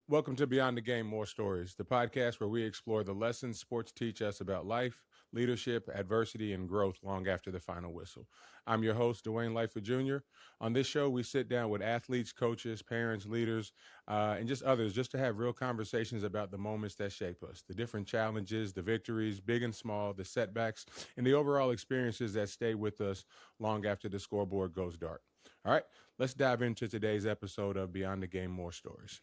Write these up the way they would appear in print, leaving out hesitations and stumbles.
Welcome to Beyond the Game, More Stories, the podcast where we explore the lessons sports teach us about life, leadership, adversity, and growth long after the final whistle. I'm your host, Dwayne Lightfoot Jr. On this show, we sit down with athletes, coaches, parents, leaders, and just others just to have real conversations about the moments that shape us, the different challenges, the victories, big and small, the setbacks, and the overall experiences that stay with us long after the scoreboard goes dark. All right, let's dive into today's episode of Beyond the Game, More Stories.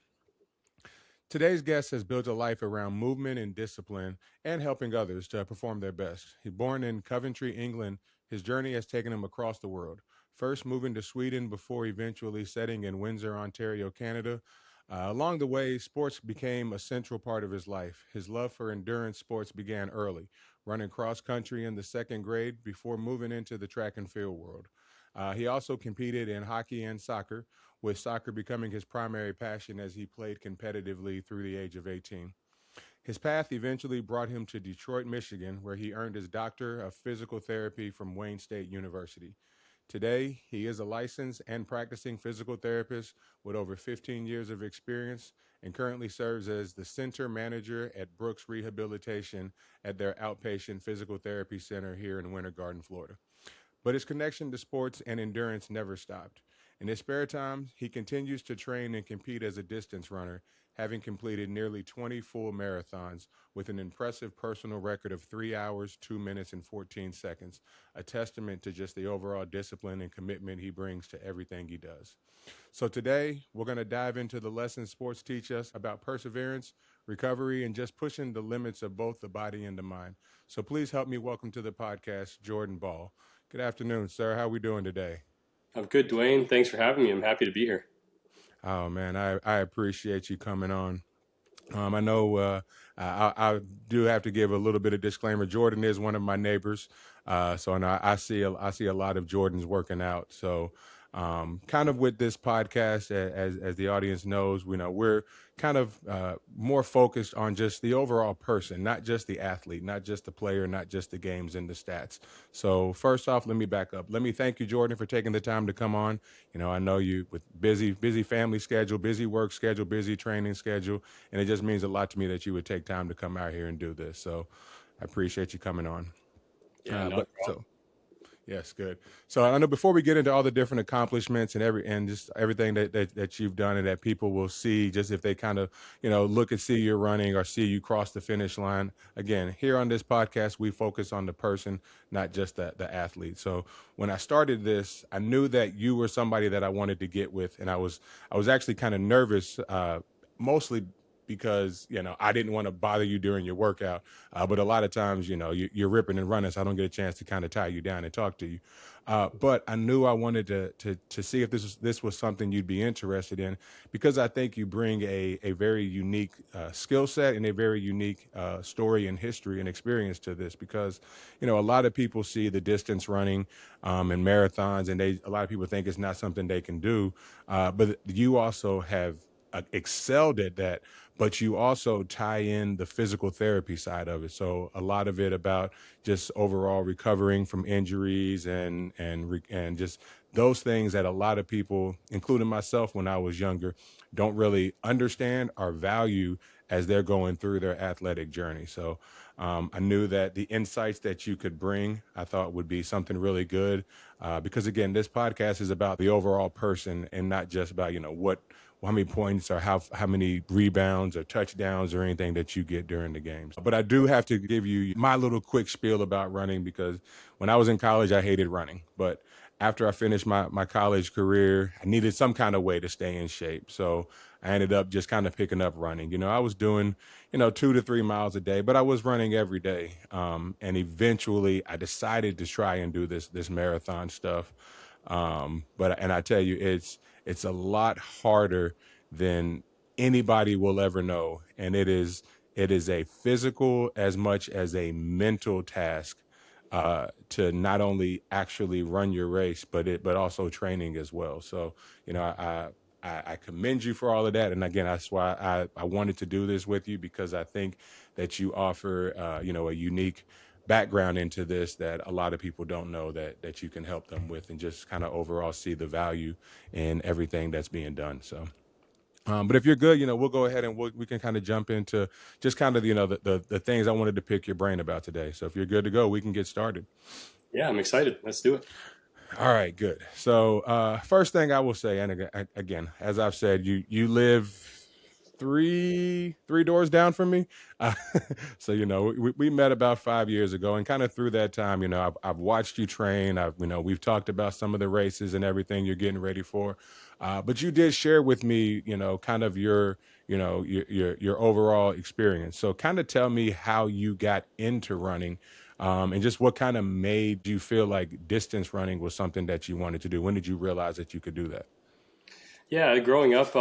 Today's guest has built a life around movement and discipline and helping others to perform their best. He's born in Coventry, England. His journey has taken him across the world, first moving to Sweden before eventually settling in Windsor, Ontario, Canada. Along the way, sports became a central part of his life. His love for endurance sports began early, running cross country in the second grade before moving into the track and field world. He also competed in hockey and soccer, with soccer becoming his primary passion as he played competitively through the age of 18. His path eventually brought him to Detroit, Michigan, where he earned his Doctor of Physical Therapy from Wayne State University. Today, he is a licensed and practicing physical therapist with over 15 years of experience and currently serves as the center manager at Brooks Rehabilitation at their outpatient physical therapy center here in Winter Garden, Florida. But his connection to sports and endurance never stopped. In his spare time, he continues to train and compete as a distance runner, having completed nearly 20 full marathons with an impressive personal record of 3 hours, 2 minutes, and 14 seconds, a testament to just the overall discipline and commitment he brings to everything he does. So today, we're going to dive into the lessons sports teach us about perseverance, recovery, and just pushing the limits of both the body and the mind. So please help me welcome to the podcast, Jordan Ball. Good afternoon, sir. How are we doing today? I'm good, Dwayne. Thanks for having me. I'm happy to be here. Oh, man, I appreciate you coming on. I know I do have to give a little bit of disclaimer. Jordan is one of my neighbors, so I see a lot of Jordan's working out. So kind of with this podcast, as the audience knows, we're kind of more focused on just the overall person, not just the athlete, not just the player, not just the games and the stats. So first off, let me back up. Let me thank you, Jordan, for taking the time to come on. I know you with busy family schedule, busy work schedule, busy training schedule, and it just means a lot to me that you would take time to come out here and do this. So I appreciate you coming on. Yeah, no problem. Yes, good. So I know before we get into all the different accomplishments and just everything that you've done and that people will see, just if they kind of, look and see you running or see you cross the finish line. Again, here on this podcast, we focus on the person, not just the athlete. So when I started this, I knew that you were somebody that I wanted to get with. And I was actually kind of nervous, mostly because, I didn't want to bother you during your workout. But a lot of times, you're ripping and running, so I don't get a chance to kind of tie you down and talk to you. But I knew I wanted to see if this was something you'd be interested in, because I think you bring a very unique skill set and a very unique story and history and experience to this, because, a lot of people see the distance running and marathons, and a lot of people think it's not something they can do. But you also have excelled at that, but you also tie in the physical therapy side of it. So a lot of it about just overall recovering from injuries and just those things that a lot of people, including myself when I was younger, don't really understand or value as they're going through their athletic journey. So I knew that the insights that you could bring, I thought would be something really good, because again, this podcast is about the overall person and not just about, how many points or how many rebounds or touchdowns or anything that you get during the games. But I do have to give you my little quick spiel about running, because when I was in college, I hated running. But after I finished my college career, I needed some kind of way to stay in shape. So I ended up just kind of picking up running. I was doing, 2 to 3 miles a day, but I was running every day. And eventually I decided to try and do this marathon stuff. And I tell you, it's a lot harder than anybody will ever know. And it is a physical as much as a mental task to not only actually run your race, but also training as well. So, I commend you for all of that. And again, that's why I wanted to do this with you, because I think that you offer, a unique background into this that a lot of people don't know that you can help them with, and just kind of overall see the value in everything that's being done. So. But if you're good, we'll go ahead and we can kind of jump into just kind of, the things I wanted to pick your brain about today. So if you're good to go, we can get started. Yeah, I'm excited. Let's do it. All right, good. So first thing I will say, and again, as I've said, you live three doors down from me. Uh, so we met about 5 years ago, and kind of through that time, I've watched you train. We've talked about some of the races and everything you're getting ready for. But you did share with me, kind of your overall experience. So kind of tell me how you got into running, and just what kind of made you feel like distance running was something that you wanted to do. When did you realize that you could do that? Yeah, growing up,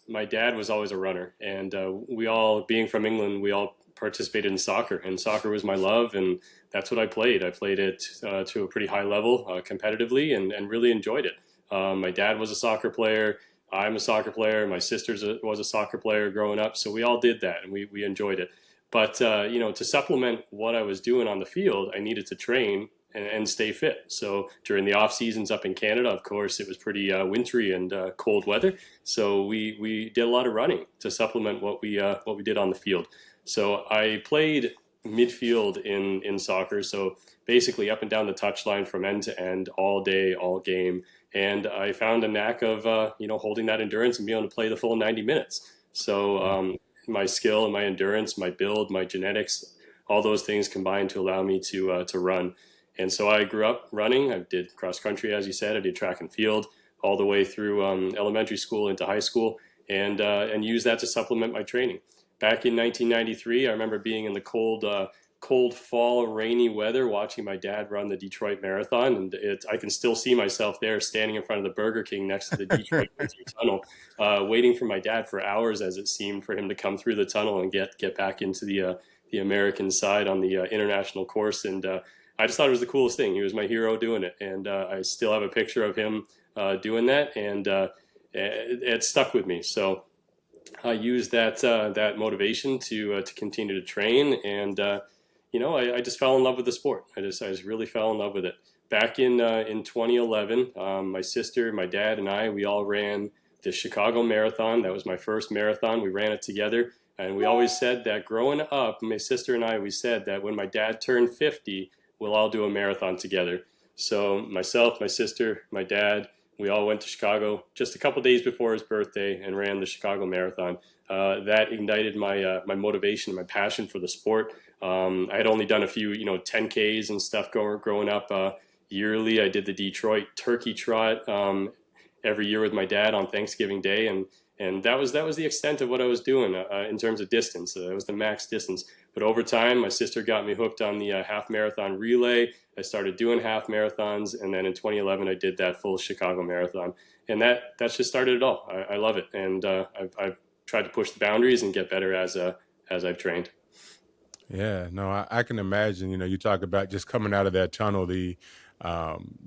my dad was always a runner, and we all, being from England, we all participated in soccer, and soccer was my love, and that's what I played. I played it to a pretty high level, competitively, and really enjoyed it. My dad was a soccer player. I'm a soccer player. My sister was a soccer player growing up, so we all did that, and we enjoyed it. But to supplement what I was doing on the field, I needed to train and stay fit. So during the off seasons up in Canada, of course, it was pretty wintry and cold weather. So we did a lot of running to supplement what we did on the field. So I played midfield in soccer. So basically up and down the touchline from end to end, all day, all game. And I found a knack of holding that endurance and being able to play the full 90 minutes. So my skill and my endurance, my build, my genetics, all those things combined to allow me to run. And so I grew up running. I did cross country, as you said. I did track and field all the way through elementary school into high school, and used that to supplement my training. Back in 1993, I remember being in the cold fall, rainy weather, watching my dad run the Detroit Marathon, and I can still see myself there, standing in front of the Burger King next to the Detroit tunnel, waiting for my dad for hours, as it seemed, for him to come through the tunnel and get back into the American side on the international course. And I just thought it was the coolest thing. He was my hero doing it, and I still have a picture of him doing that, and it stuck with me. So I used that motivation to continue to train, and I just fell in love with the sport. I just really fell in love with it. Back in 2011, my sister, my dad, and we all ran the Chicago Marathon. That was my first marathon. We ran it together, and we always said that growing up, my sister and we said that when my dad turned 50, we'll all do a marathon together. So myself, my sister, my dad, we all went to Chicago just a couple days before his birthday and ran the Chicago Marathon. That ignited my motivation, my passion for the sport. I had only done a few, 10Ks and stuff growing up. Yearly, I did the Detroit Turkey Trot every year with my dad on Thanksgiving Day, and that was the extent of what I was doing in terms of distance. That was the max distance. But over time, my sister got me hooked on the half marathon relay. I started doing half marathons, and then in 2011, I did that full Chicago Marathon, and that's just started it all. I love it, and I've tried to push the boundaries and get better as I've trained. Yeah, no, I can imagine. You talk about just coming out of that tunnel, the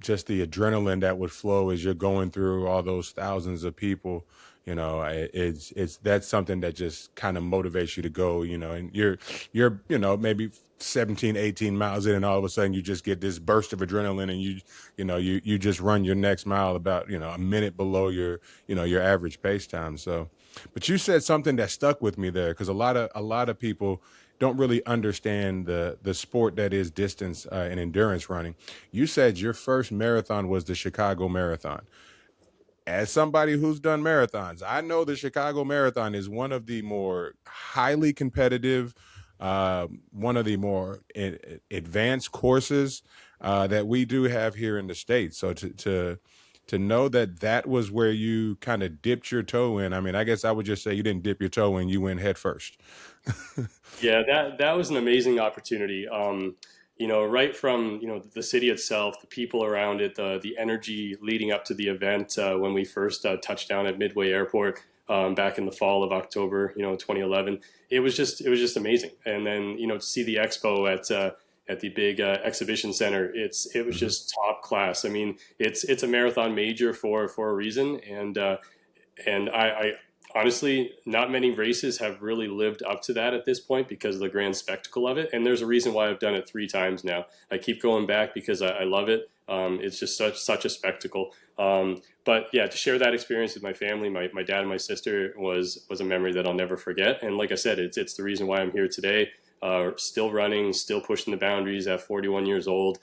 just the adrenaline that would flow as you're going through all those thousands of people. It's that's something that just kind of motivates you to go. And you're maybe 17, 18 miles in, and all of a sudden you just get this burst of adrenaline, and you just run your next mile about a minute below your average pace time. So, but you said something that stuck with me there, because a lot of people don't really understand the sport that is distance and endurance running. You said your first marathon was the Chicago Marathon. As somebody who's done marathons, I know the Chicago Marathon is one of the more highly competitive, one of the more advanced courses. that we do have here in the States. So to know that that was where you kind of dipped your toe in. I mean, I guess I would just say you didn't dip your toe in, you went head first. Yeah, that was an amazing opportunity. Right from the city itself, the people around it, the energy leading up to the event when we first touched down at Midway Airport back in the fall of October, 2011. It was just amazing. And then to see the expo at the big exhibition center, it was Hmm. just top class. I mean, it's a marathon major for a reason, and I honestly, not many races have really lived up to that at this point because of the grand spectacle of it. And there's a reason why I've done it 3 times now. I keep going back because I love it. It's just such a spectacle. But yeah, to share that experience with my family, my dad and my sister was a memory that I'll never forget. And like I said, it's the reason why I'm here today. Still running, still pushing the boundaries at 41 years old.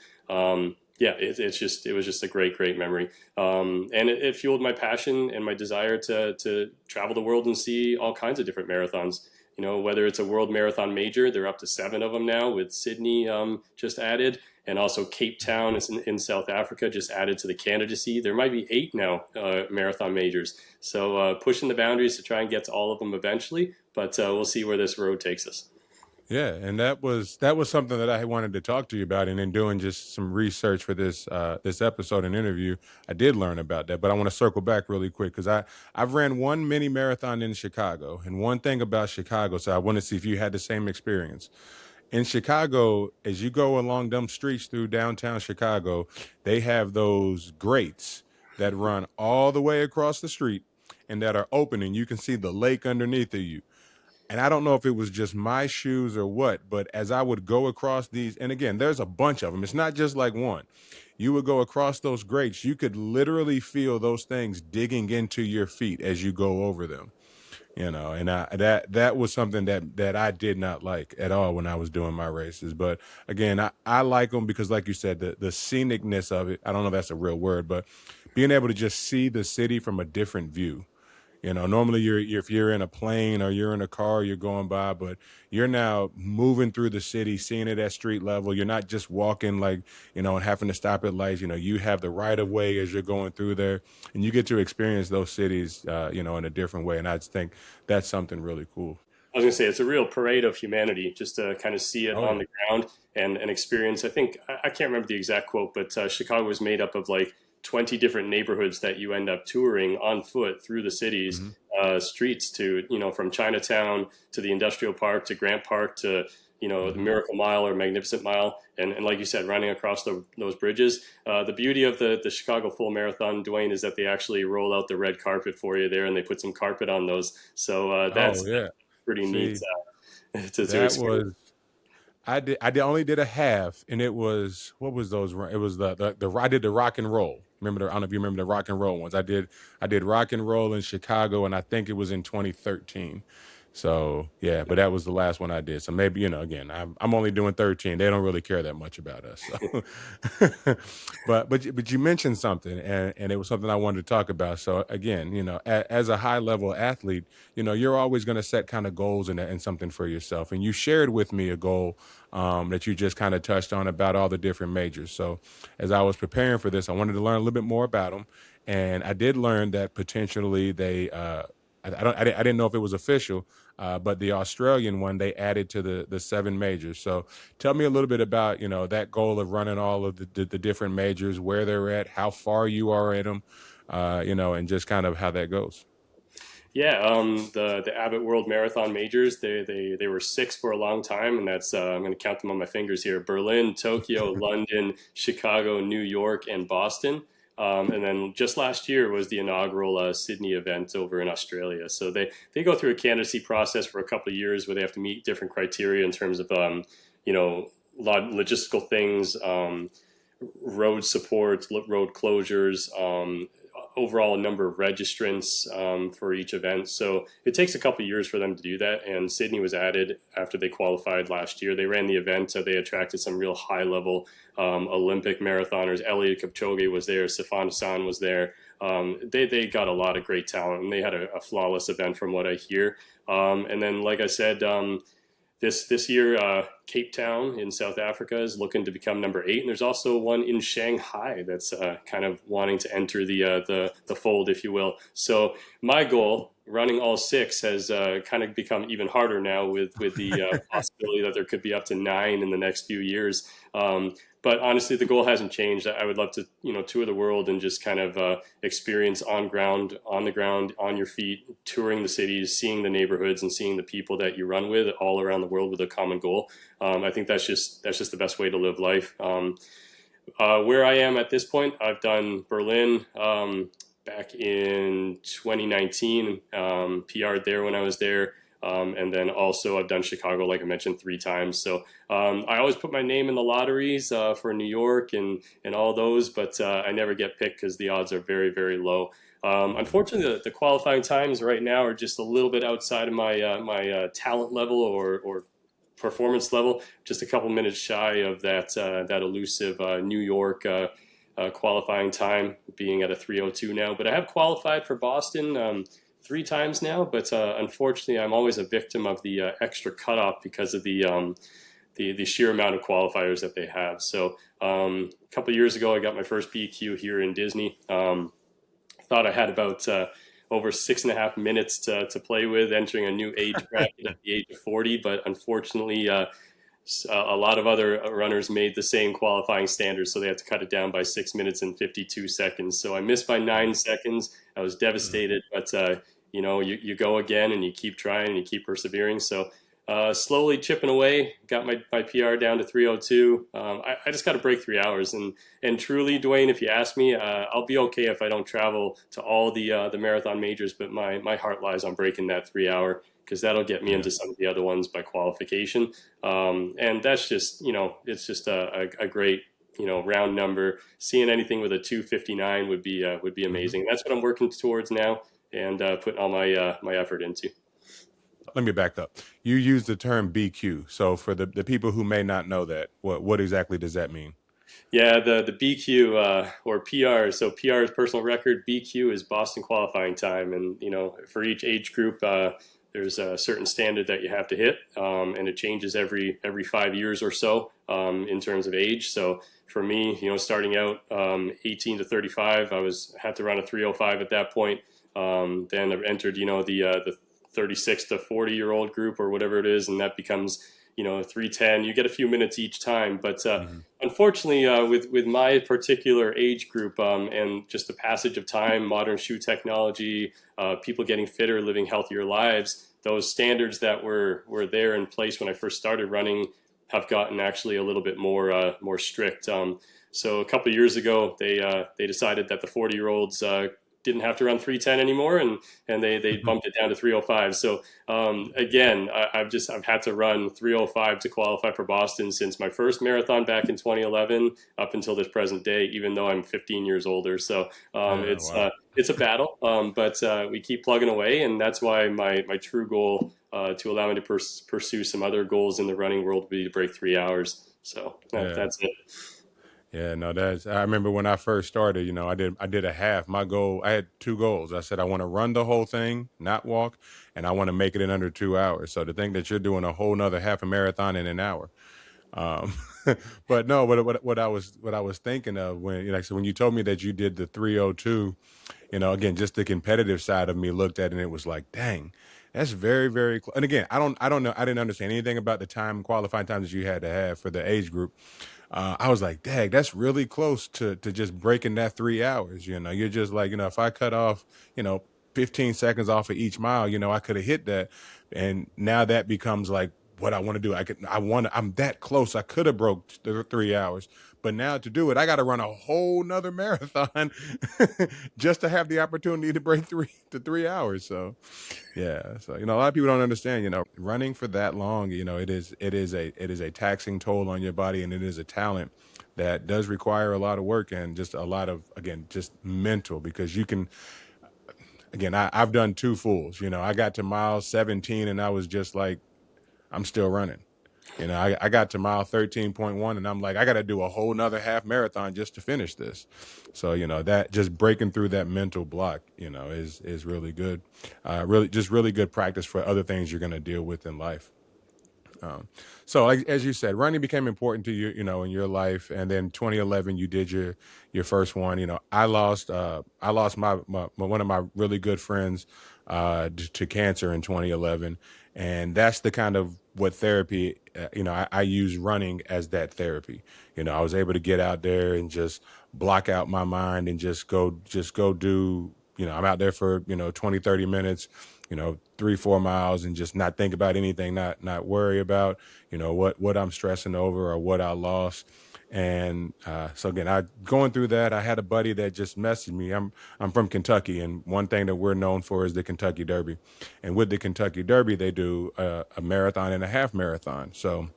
Yeah, it was just a great memory, and it fueled my passion and my desire to travel the world and see all kinds of different marathons. Whether it's a world marathon major, they're up to 7 of them now, with Sydney just added, and also Cape Town is in South Africa just added to the candidacy. There might be 8 now marathon majors. So pushing the boundaries to try and get to all of them eventually, but we'll see where this road takes us. Yeah, and that was something that I wanted to talk to you about, and in doing just some research for this episode and interview, I did learn about that. But I want to circle back really quick because I've ran one mini marathon in Chicago, and one thing about Chicago, so I want to see if you had the same experience. In Chicago, as you go along them streets through downtown Chicago, they have those grates that run all the way across the street and that are open, and you can see the lake underneath of you. And I don't know if it was just my shoes or what, but as I would go across these, and again, there's a bunch of them. It's not just like one. You would go across those grates. You could literally feel those things digging into your feet as you go over them. And that was something that I did not like at all when I was doing my races. But again, I like them because, like you said, the scenicness of it. I don't know if that's a real word, but being able to just see the city from a different view. Normally if you're in a plane or you're in a car, you're going by, but you're now moving through the city, seeing it at street level. You're not just walking like, and having to stop at lights. You have the right of way as you're going through there, and you get to experience those cities, in a different way. And I just think that's something really cool. I was going to say it's a real parade of humanity just to kind of see it Oh on yeah. the ground and experience. I think I can't remember the exact quote, but Chicago was made up of like 20 different neighborhoods that you end up touring on foot through the city's Hmm. streets to from Chinatown to the Industrial Park to Grant Park to the Hmm. Miracle Mile or Magnificent Mile, and like you said, running across those bridges. The beauty of the Chicago Full Marathon, Dwayne, is that they actually roll out the red carpet for you there, and they put some carpet on those. So Oh that's yeah. pretty neat See, to that experience. was I only did a half, and it was, what was those? It was the I did the rock and roll. I don't know if you remember the rock and roll ones. I did rock and roll in Chicago, and I think it was in 2013. So yeah, but that was the last one I did. So maybe again, I'm only doing 13. They don't really care that much about us. So, but you mentioned something, and it was something I wanted to talk about. So again, as a high level athlete, you're always going to set kind of goals and something for yourself. And you shared with me a goal that you just kind of touched on about all the different majors. So as I was preparing for this, I wanted to learn a little bit more about them, and I did learn that potentially they. I didn't know if it was official, but the Australian one they added to the 7 majors. So tell me a little bit about that goal of running all of the different majors, where they're at, how far you are in them, and just kind of how that goes. Yeah, the Abbott World Marathon majors, they were 6 for a long time, and that's I'm going to count them on my fingers here: Berlin, Tokyo, London, Chicago, New York, and Boston. And then just last year was the inaugural Sydney event over in Australia. So they go through a candidacy process for a couple of years where they have to meet different criteria in terms of you know logistical things, road support, road closures, overall number of registrants for each event. So it takes a couple of years for them to do that. And Sydney was added after they qualified last year. They ran the event, so they attracted some real high level Olympic marathoners. Eliud Kipchoge was there, Sifan Hassan was there. They got a lot of great talent, and they had a flawless event from what I hear. And then, like I said, this year Cape Town in South Africa is looking to become number 8, and there's also one in Shanghai that's kind of wanting to enter the fold, if you will. So my goal, running all 6, has kind of become even harder now with the possibility that there could be up to 9 in the next few years. But honestly, the goal hasn't changed. I would love to, tour the world and just kind of experience on the ground, on your feet, touring the cities, seeing the neighborhoods, and seeing the people that you run with all around the world with a common goal. I think that's just the best way to live life. Where I am at this point, I've done Berlin back in 2019, PR'd there when I was there. And then also I've done Chicago, like I mentioned, 3 times. So I always put my name in the lotteries for New York and all those, but I never get picked because the odds are very, very low. Unfortunately, the qualifying times right now are just a little bit outside of my talent level or performance level, just a couple minutes shy of that elusive New York qualifying time, being at a 3:02 now. But I have qualified for Boston 3 times now, but unfortunately, I'm always a victim of the extra cutoff because of the sheer amount of qualifiers that they have. So a couple of years ago, I got my first BQ here in Disney. Thought I had about over 6.5 minutes to play with, entering a new age bracket at the age of 40, but unfortunately, a lot of other runners made the same qualifying standards, so they had to cut it down by 6 minutes and 52 seconds. So I missed by 9 seconds. I was devastated, but you go again and you keep trying and you keep persevering. So slowly chipping away, got my PR down to 3:02. I just got to break 3 hours, and truly, Dwayne, if you ask me, I'll be okay if I don't travel to all the marathon majors, but my heart lies on breaking that 3 hour, because that'll get me into some of the other ones by qualification. And that's just, it's just a great, round number. Seeing anything with a 2:59 would be amazing. That's what I'm working towards now, and putting all my effort into. Let me back up. You use the term BQ. So for the people who may not know that, what exactly does that mean? Yeah, the BQ or PR. So PR is personal record. BQ is Boston qualifying time, and for each age group, there's a certain standard that you have to hit, and it changes every 5 years or so in terms of age. So for me, starting out 18 to 35, I had to run a 3:05 at that point. Then I entered, the 36 to 40-year-old group or whatever it is, and that becomes 3:10. You get a few minutes each time, but unfortunately, with my particular age group and just the passage of time, modern shoe technology, people getting fitter, living healthier lives, those standards that were there in place when I first started running have gotten actually a little bit more strict. So a couple of years ago, they decided that the 40-year-olds didn't have to run 3:10 anymore, and they bumped it down to 3:05. So again, I've had to run 3:05 to qualify for Boston since my first marathon back in 2011 up until this present day, even though I'm 15 years older. So it's a battle, but we keep plugging away, and that's why my true goal to allow me to pursue some other goals in the running world would be to break 3 hours. So that's it. Yeah, no, I remember when I first started, I did a half. My goal, I had 2 goals. I said I want to run the whole thing, not walk, and I want to make it in under 2 hours. So to think that you're doing a whole nother half a marathon in an hour. Um, but no, what I was thinking of when, so when you told me that you did the 3:02, again, just the competitive side of me looked at it and it was like, dang, that's very, very close. And again, I don't know. I didn't understand anything about the qualifying times that you had to have for the age group. I was like, dang, that's really close to just breaking that 3 hours. You're just like, if I cut off, 15 seconds off of each mile, I could have hit that. And now that becomes like what I want to do. I'm that close. I could have broke the 3 hours, but now to do it, I got to run a whole nother marathon just to have the opportunity to break 3 hours. So yeah. So, a lot of people don't understand, running for that long, it is a taxing toll on your body, and it is a talent that does require a lot of work and just a lot of, again, just mental, because you can, again, I've done 2 fulls, I got to mile 17 and I was just like, I'm still running. I got to mile 13.1 and I'm like, I got to do a whole nother half marathon just to finish this. So, that just breaking through that mental block, is really good. Really good practice for other things you're going to deal with in life. Um, so, like as you said, running became important to you, in your life. And then 2011, you did your first one. I lost my one of my really good friends to cancer in 2011, and that's the kind of what therapy. I use running as that therapy. I was able to get out there and just block out my mind and just go do. I'm out there for 20, 30 minutes, 3, 4 miles, and just not think about anything, not worry about what I'm stressing over or what I lost. And so again, I going through that. I had a buddy that just messaged me. I'm from Kentucky, and one thing that we're known for is the Kentucky Derby. And with the Kentucky Derby, they do a marathon and a half marathon. So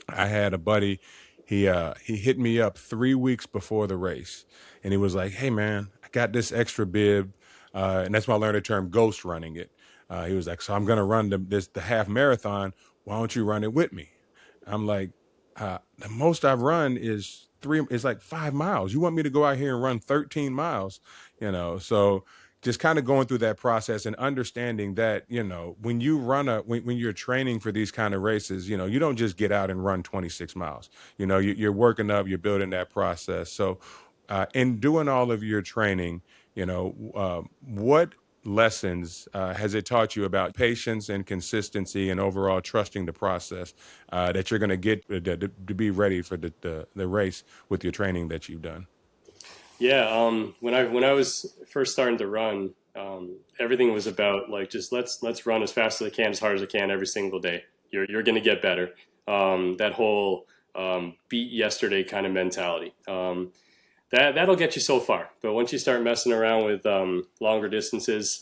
I had a buddy. He hit me up 3 weeks before the race, and he was like, "Hey man, I got this extra bib," and that's why I learned the term ghost running it. He was like, "So I'm gonna run the half marathon. Why don't you run it with me?" I'm like, "The most I've run is like 5 miles. You want me to go out here and run 13 miles?" So just kind of going through that process and understanding that when you when you're training for these kind of races, you don't just get out and run 26 miles. You're working up, you're building that process. So in doing all of your training, what lessons has it taught you about patience and consistency and overall trusting the process that you're going to get to be ready for the race with your training that you've done? Yeah, when I was first starting to run, everything was about like just let's run as fast as I can, as hard as I can every single day. You're gonna get better. That whole beat yesterday kind of mentality. That'll get you so far, but once you start messing around with longer distances,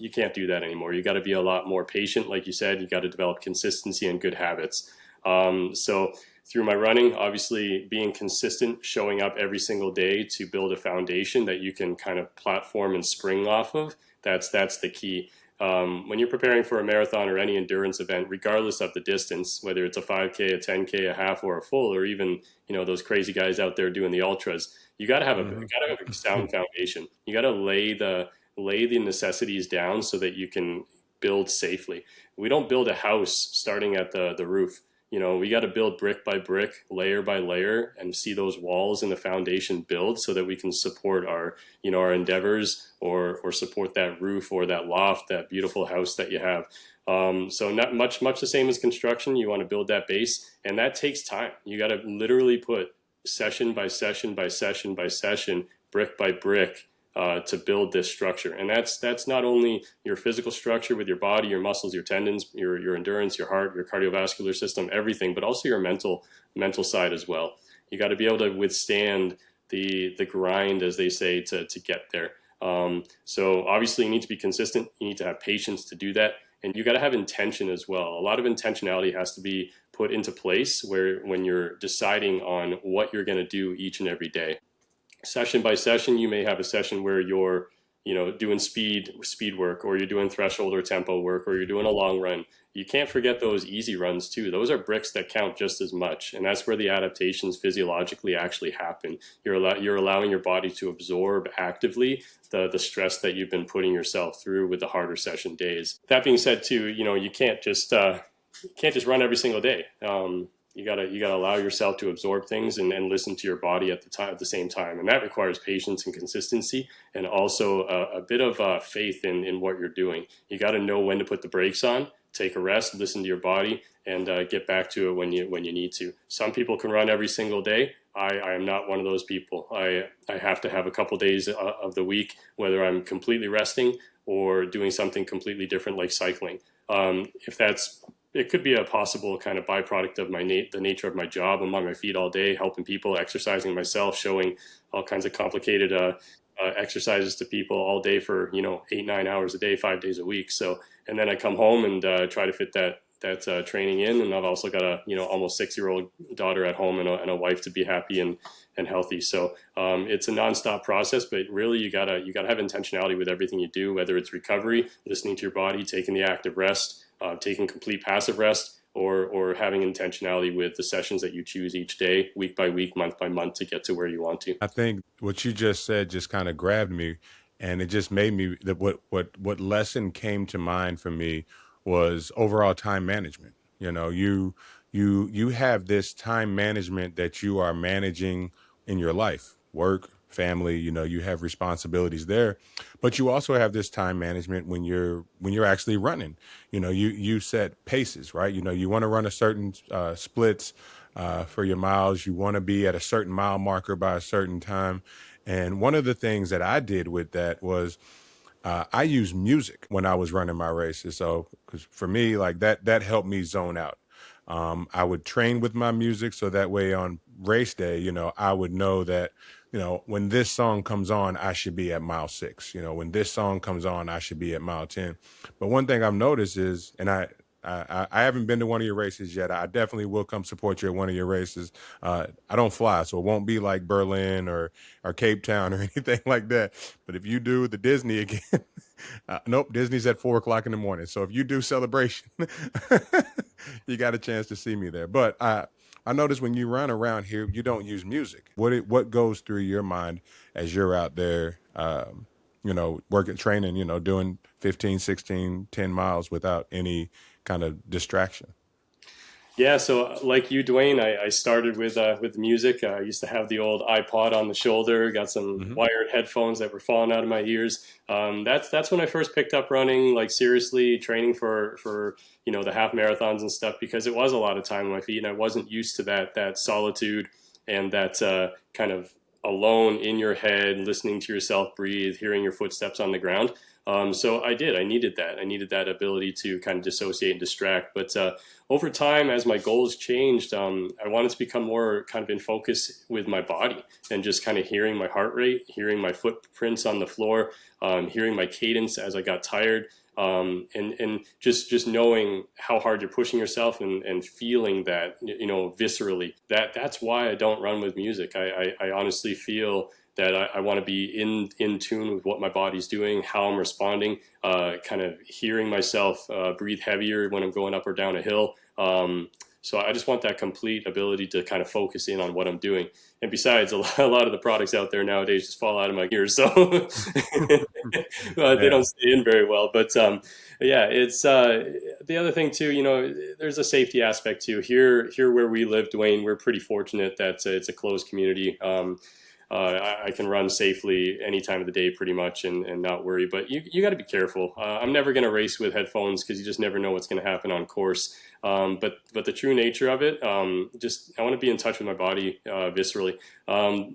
you can't do that anymore. You got to be a lot more patient, like you said. You got to develop consistency and good habits. So through my running, obviously being consistent, showing up every single day to build a foundation that you can kind of platform and spring off of. That's the key. When you're preparing for a marathon or any endurance event, regardless of the distance, whether it's a 5K, a 10K, a half, or a full, or even those crazy guys out there doing the ultras, you got to have Hmm. a sound foundation. You got to lay the necessities down so that you can build safely. We don't build a house starting at the roof. We got to build brick by brick, layer by layer, and see those walls and the foundation build so that we can support our endeavors or support that roof or that loft, that beautiful house that you have. So not much the same as construction. You want to build that base, and that takes time. You got to literally put session by session by session by session, brick by brick, to build this structure. And that's not only your physical structure with your body, your muscles, your tendons, your endurance, your heart, your cardiovascular system, everything, but also your mental side as well. You got to be able to withstand the grind, as they say, to get there. So obviously you need to be consistent. You need to have patience to do that. And you got to have intention as well. A lot of intentionality has to be put into place where when you're deciding on what you're going to do each and every day. Session by session, you may have a session where you're doing speed work, or you're doing threshold or tempo work, or you're doing a long run. You can't forget those easy runs too. Those are bricks that count just as much, and that's where the adaptations physiologically actually happen. You're allowing your body to absorb actively the stress that you've been putting yourself through with the harder session days. That being said too, you can't just run every single day. You gotta allow yourself to absorb things and listen to your body at the same time, and that requires patience and consistency, and also a bit of faith in what you're doing. You got to know when to put the brakes on, take a rest, listen to your body, and get back to it when you need to. Some people can run every single day. I am not one of those people. I have to have a couple days of the week, whether I'm completely resting or doing something completely different like cycling. If that's It could be a possible kind of byproduct of the nature of my job. I'm on my feet all day, helping people, exercising myself, showing all kinds of complicated exercises to people all day for 8 9 hours a day, 5 days a week. So, and then I come home and try to fit that training in. And I've also got a almost 6-year-old daughter at home and a wife to be happy and healthy. So it's a nonstop process, but really you gotta have intentionality with everything you do, whether it's recovery, listening to your body, taking the active rest, taking complete passive rest, or having intentionality with the sessions that you choose each day, week by week, month by month, to get to where you want to. I think what you just said just kind of grabbed me, and it just made me that what lesson came to mind for me was overall time management. You know, you have this time management that you are managing in your life, work, family. You know, you have responsibilities there, but you also have this time management when you're actually running. You know, you set paces, right? You know, you want to run a certain splits for your miles. You want to be at a certain mile marker by a certain time. And one of the things that I did with that was I use music when I was running my races. So, because for me, like that helped me zone out. I would train with my music so that way on race day, you know, I would know that, you know, when this song comes on, I should be at mile 6. You know, when this song comes on, I should be at mile 10. But one thing I've noticed is, and I haven't been to one of your races yet. I definitely will come support you at one of your races. I don't fly, so it won't be like Berlin or Cape Town or anything like that. But if you do the Disney again, nope, Disney's at 4 o'clock in the morning. So if you do celebration, you got a chance to see me there. But I notice when you run around here, you don't use music. What goes through your mind as you're out there, you know, working, training, you know, doing 15, 16, 10 miles without any kind of distraction? Yeah, so like you, Dwayne, I started with music. I used to have the old iPod on the shoulder, got some Hmm. wired headphones that were falling out of my ears. That's when I first picked up running, like seriously training for the half marathons and stuff, because it was a lot of time on my feet, and I wasn't used to that solitude and that kind of alone in your head, listening to yourself breathe, hearing your footsteps on the ground. So I did. I needed that. I needed that ability to kind of dissociate and distract. But over time, as my goals changed, I wanted to become more kind of in focus with my body and just kind of hearing my heart rate, hearing my footprints on the floor, hearing my cadence as I got tired, and just knowing how hard you're pushing yourself and feeling that viscerally. That's why I don't run with music. I honestly feel that I want to be in tune with what my body's doing, how I'm responding, kind of hearing myself breathe heavier when I'm going up or down a hill. So I just want that complete ability to kind of focus in on what I'm doing. And besides, a lot of the products out there nowadays just fall out of my ears, so they Yeah. don't stay in very well. But yeah, it's the other thing too. There's a safety aspect too. Here where we live, Dwayne, we're pretty fortunate that it's a closed community. I can run safely any time of the day pretty much and not worry. But you got to be careful. I'm never going to race with headphones because you just never know what's going to happen on course. But the true nature of it, just I want to be in touch with my body viscerally.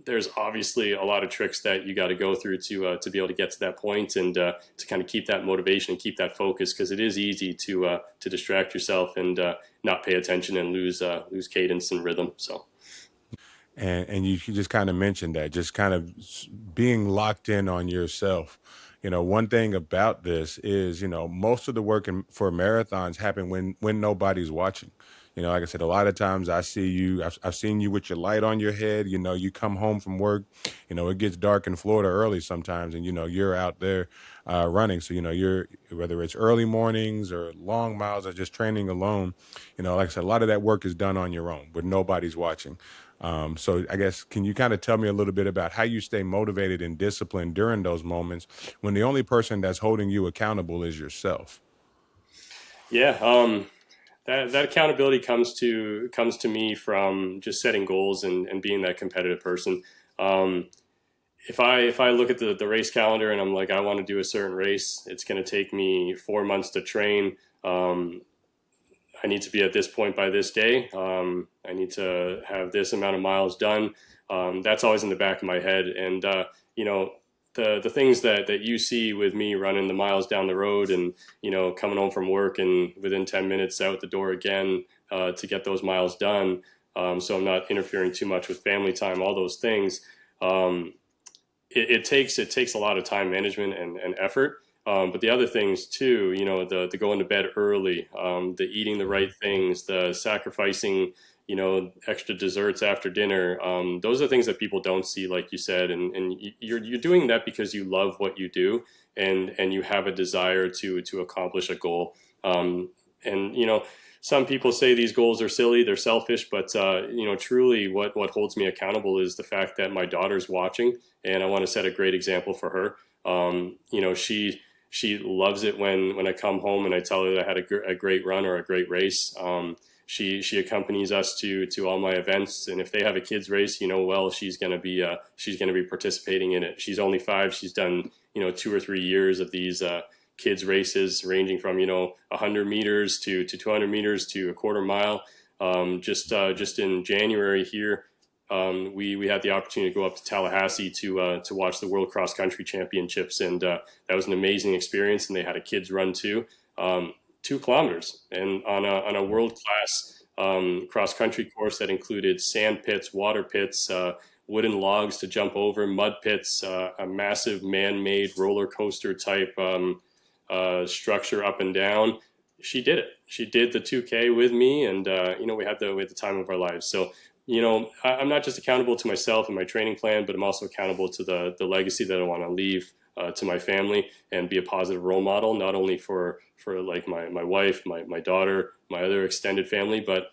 There's obviously a lot of tricks that you got to go through to be able to get to that point and to kind of keep that motivation and keep that focus, because it is easy to distract yourself and not pay attention and lose cadence and rhythm. So. And you just kind of mentioned that, just kind of being locked in on yourself. You know, one thing about this is, you know, most of the work for marathons happen when nobody's watching. You know, like I said, a lot of times I see you, I've seen you with your light on your head. You know, you come home from work, you know, it gets dark in Florida early sometimes, and, you know, you're out there running. So, you know, whether it's early mornings or long miles or just training alone, you know, like I said, a lot of that work is done on your own, but nobody's watching. So I guess, can you kind of tell me a little bit about how you stay motivated and disciplined during those moments when the only person that's holding you accountable is yourself? Yeah, that accountability comes to me from just setting goals and being that competitive person. Um, if I look at the race calendar and I'm like, I want to do a certain race, it's going to take me 4 months to train. Um, I need to be at this point by this day. I need to have this amount of miles done. That's always in the back of my head. And you know, the things that you see with me running the miles down the road, and coming home from work and within 10 minutes out the door again to get those miles done. So I'm not interfering too much with family time. All those things. Um, it takes a lot of time management and effort. But the other things too, the going to bed early, the eating the Mhm. right things, the sacrificing, extra desserts after dinner. Those are things that people don't see, like you said, and you're doing that because you love what you do, and you have a desire to accomplish a goal. And some people say these goals are silly, they're selfish, but truly, what holds me accountable is the fact that my daughter's watching, and I want to set a great example for her. She She loves it when I come home and I tell her that I had a great run or a great race. She accompanies us to all my events, and if they have a kids race, well, she's gonna be participating in it. She's only 5. She's done 2 or 3 years of these kids races, ranging from 100 meters to 200 meters to a quarter mile. Just in January here, we had the opportunity to go up to Tallahassee to watch the World Cross Country Championships, and that was an amazing experience. And they had a kids run too, 2 kilometers, and on a world class cross country course that included sand pits, water pits, wooden logs to jump over, mud pits, a massive man-made roller coaster type structure up and down. She did it. She did the 2K with me, and we had the time of our lives. So I'm not just accountable to myself and my training plan, but I'm also accountable to the legacy that I want to leave to my family and be a positive role model, not only for like my wife, my daughter, my other extended family, but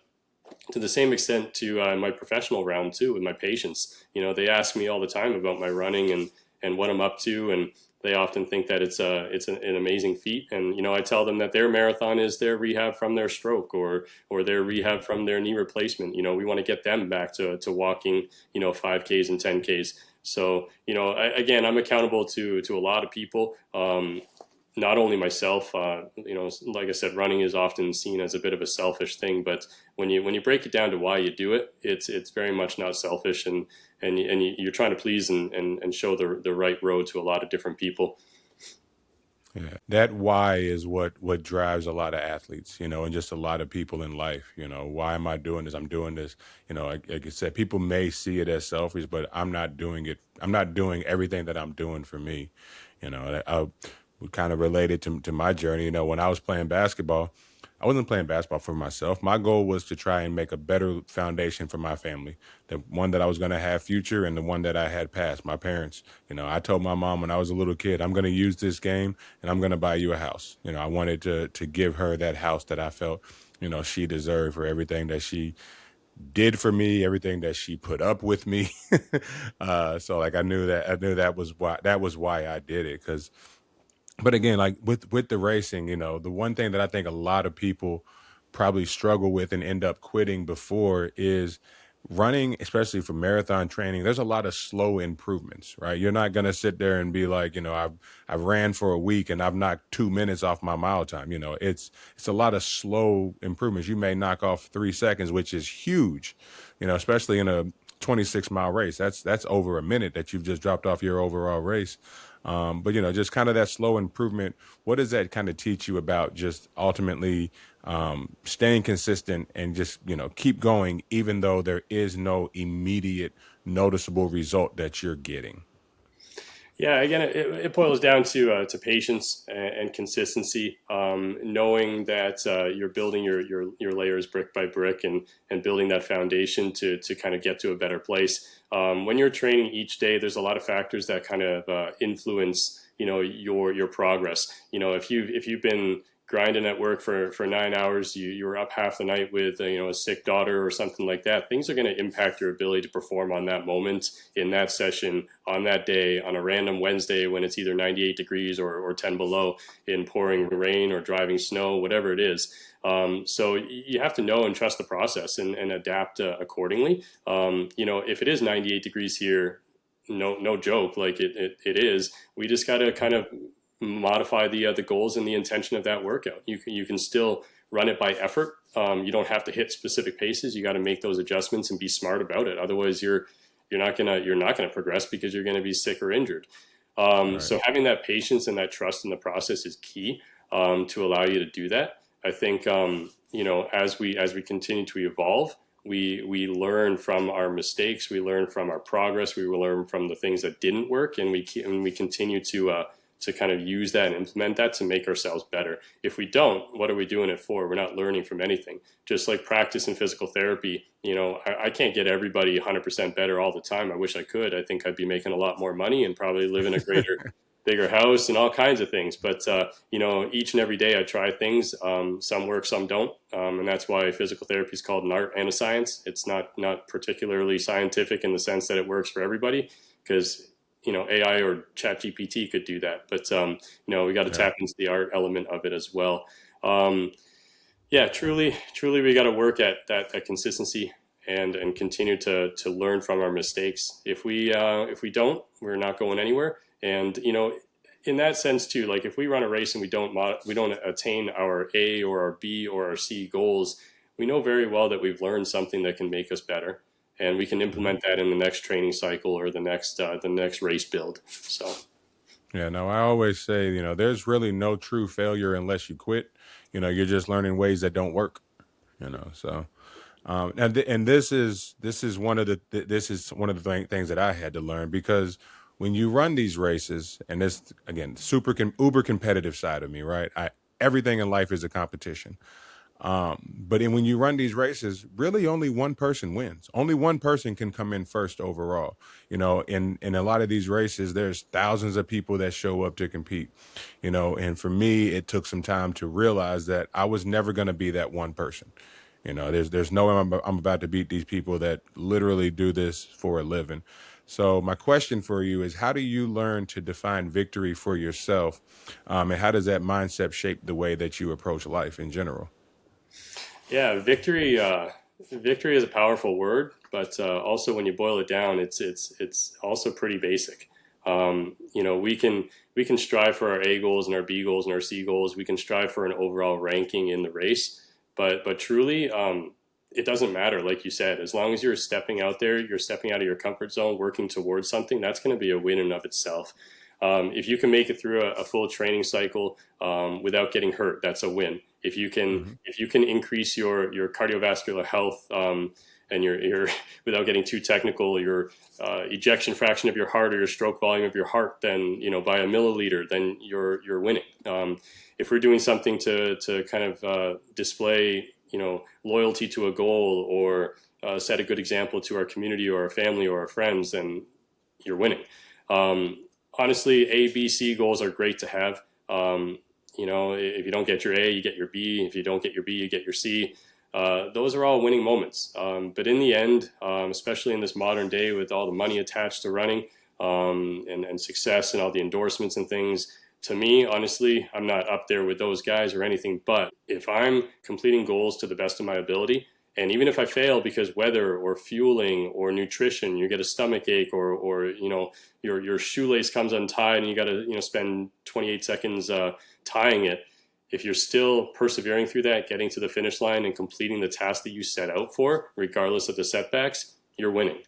to the same extent to my professional realm too, with my patients. They ask me all the time about my running and what I'm up to, and they often think that it's an amazing feat. And I tell them that their marathon is their rehab from their stroke or their rehab from their knee replacement. We want to get them back to walking 5Ks and 10Ks. So again, I'm accountable to a lot of people. Not only myself, like I said, running is often seen as a bit of a selfish thing, but when you break it down to why you do it, it's very much not selfish, and you're trying to please and show the right road to a lot of different people. Yeah, that why is what drives a lot of athletes, and just a lot of people in life. Why am I doing this? I'm doing this. Like I said, people may see it as selfish, but I'm not doing it. I'm not doing everything that I'm doing for me. I kind of related to my journey. When I was playing basketball, I wasn't playing basketball for myself. My goal was to try and make a better foundation for my family, the one that I was going to have future and the one that I had past, my parents. I told my mom when I was a little kid, I'm going to use this game and I'm going to buy you a house. I wanted to give her that house that I felt, she deserved for everything that she did for me, everything that she put up with me. So like I knew that was why I did it. But again, like with the racing, the one thing that I think a lot of people probably struggle with and end up quitting before is running, especially for marathon training. There's a lot of slow improvements, right? You're not going to sit there and be like, I've ran for a week and I've knocked 2 minutes off my mile time. It's a lot of slow improvements. You may knock off 3 seconds, which is huge, especially in a 26-mile race. That's over a minute that you've just dropped off your overall race. But just kind of that slow improvement. What does that kind of teach you about just ultimately staying consistent and just keep going, even though there is no immediate noticeable result that you're getting? Yeah, again, it boils down to patience and consistency, knowing that you're building your layers brick by brick and building that foundation to kind of get to a better place. When you're training each day, there's a lot of factors that kind of influence your progress. If you've been grinding at work for 9 hours, you were up half the night with a sick daughter or something like that, things are going to impact your ability to perform on that moment, in that session, on that day, on a random Wednesday when it's either 98 degrees or 10 below, in pouring rain or driving snow, whatever it is. So you have to know and trust the process and adapt accordingly. If it is 98 degrees here, no joke, like it is, we just got to kind of modify the goals and the intention of that workout. You can still run it by effort. You don't have to hit specific paces. You got to make those adjustments and be smart about it. Otherwise, you're not gonna progress because you're gonna be sick or injured. Right. So having that patience and that trust in the process is key to allow you to do that. I think as we continue to evolve, we learn from our mistakes, we learn from our progress, we learn from the things that didn't work, and we continue to kind of use that and implement that to make ourselves better. If we don't, what are we doing it for? We're not learning from anything. Just like practice and physical therapy, I can't get everybody 100% better all the time. I wish I could. I think I'd be making a lot more money and probably live in a bigger house and all kinds of things. But, each and every day I try things. Some work, some don't. And that's why physical therapy is called an art and a science. It's not particularly scientific in the sense that it works for everybody, because AI or Chat GPT could do that, but we got to Yeah. tap into the art element of it as well. Um, yeah, truly, we got to work at that consistency and continue to learn from our mistakes. If we don't, we're not going anywhere. And in that sense too, like if we run a race and we don't attain our A or our B or our C goals, we know very well that we've learned something that can make us better, and we can Mhm. implement that in the next training cycle or the next race build. So Yeah, no, I always say, there's really no true failure unless you quit. You're just learning ways that don't work, so and this is one of the things that I had to learn, because when you run these races, and this again, uber competitive side of me, right? I Everything in life is a competition. When you run these races, really only one person wins. Only one person can come in first overall. In a lot of these races, there's thousands of people that show up to compete. And for me, it took some time to realize that I was never going to be that one person. There's no way I'm about to beat these people that literally do this for a living. So my question for you is, how do you learn to define victory for yourself, and how does that mindset shape the way that you approach life in general? yeah, victory is a powerful word, but also when you boil it down, it's also pretty basic. We can strive for our A goals and our B goals and our C goals. We can strive for an overall ranking in the race, but truly, it doesn't matter. Like you said, as long as you're stepping out there, you're stepping out of your comfort zone, working towards something. That's going to be a win in of itself. If you can make it through a full training cycle without getting hurt, that's a win. If you can Hmm. if you can increase your cardiovascular health, and your without getting too technical, your ejection fraction of your heart or your stroke volume of your heart, then by a milliliter, then you're winning. If we're doing something to kind of display loyalty to a goal, or set a good example to our community or our family or our friends, then you're winning. Um, Honestly, A, B, C goals are great to have. If you don't get your A, you get your B. If you don't get your B, you get your C. Those are all winning moments. But in the end, especially in this modern day with all the money attached to running, and success and all the endorsements and things, to me, honestly, I'm not up there with those guys or anything. But if I'm completing goals to the best of my ability, and even if I fail because weather or fueling or nutrition, you get a stomach ache, or your shoelace comes untied and you got to spend 28 seconds tying it. If you're still persevering through that, getting to the finish line and completing the task that you set out for, regardless of the setbacks, you're winning.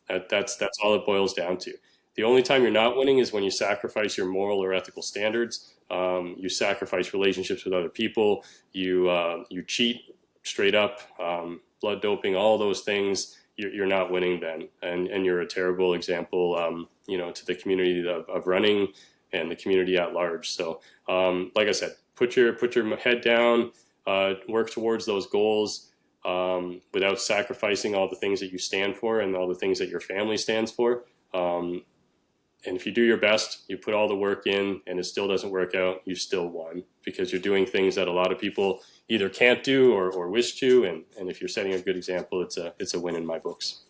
That's all it boils down to. The only time you're not winning is when you sacrifice your moral or ethical standards. You sacrifice relationships with other people. You cheat straight up, blood doping, all those things. You're not winning then, and you're a terrible example, to the community of running and the community at large. So, like I said, put your head down, work towards those goals, without sacrificing all the things that you stand for and all the things that your family stands for. And if you do your best, you put all the work in, and it still doesn't work out, you still won, because you're doing things that a lot of people either can't do or wish to. And if you're setting a good example, it's a win in my books.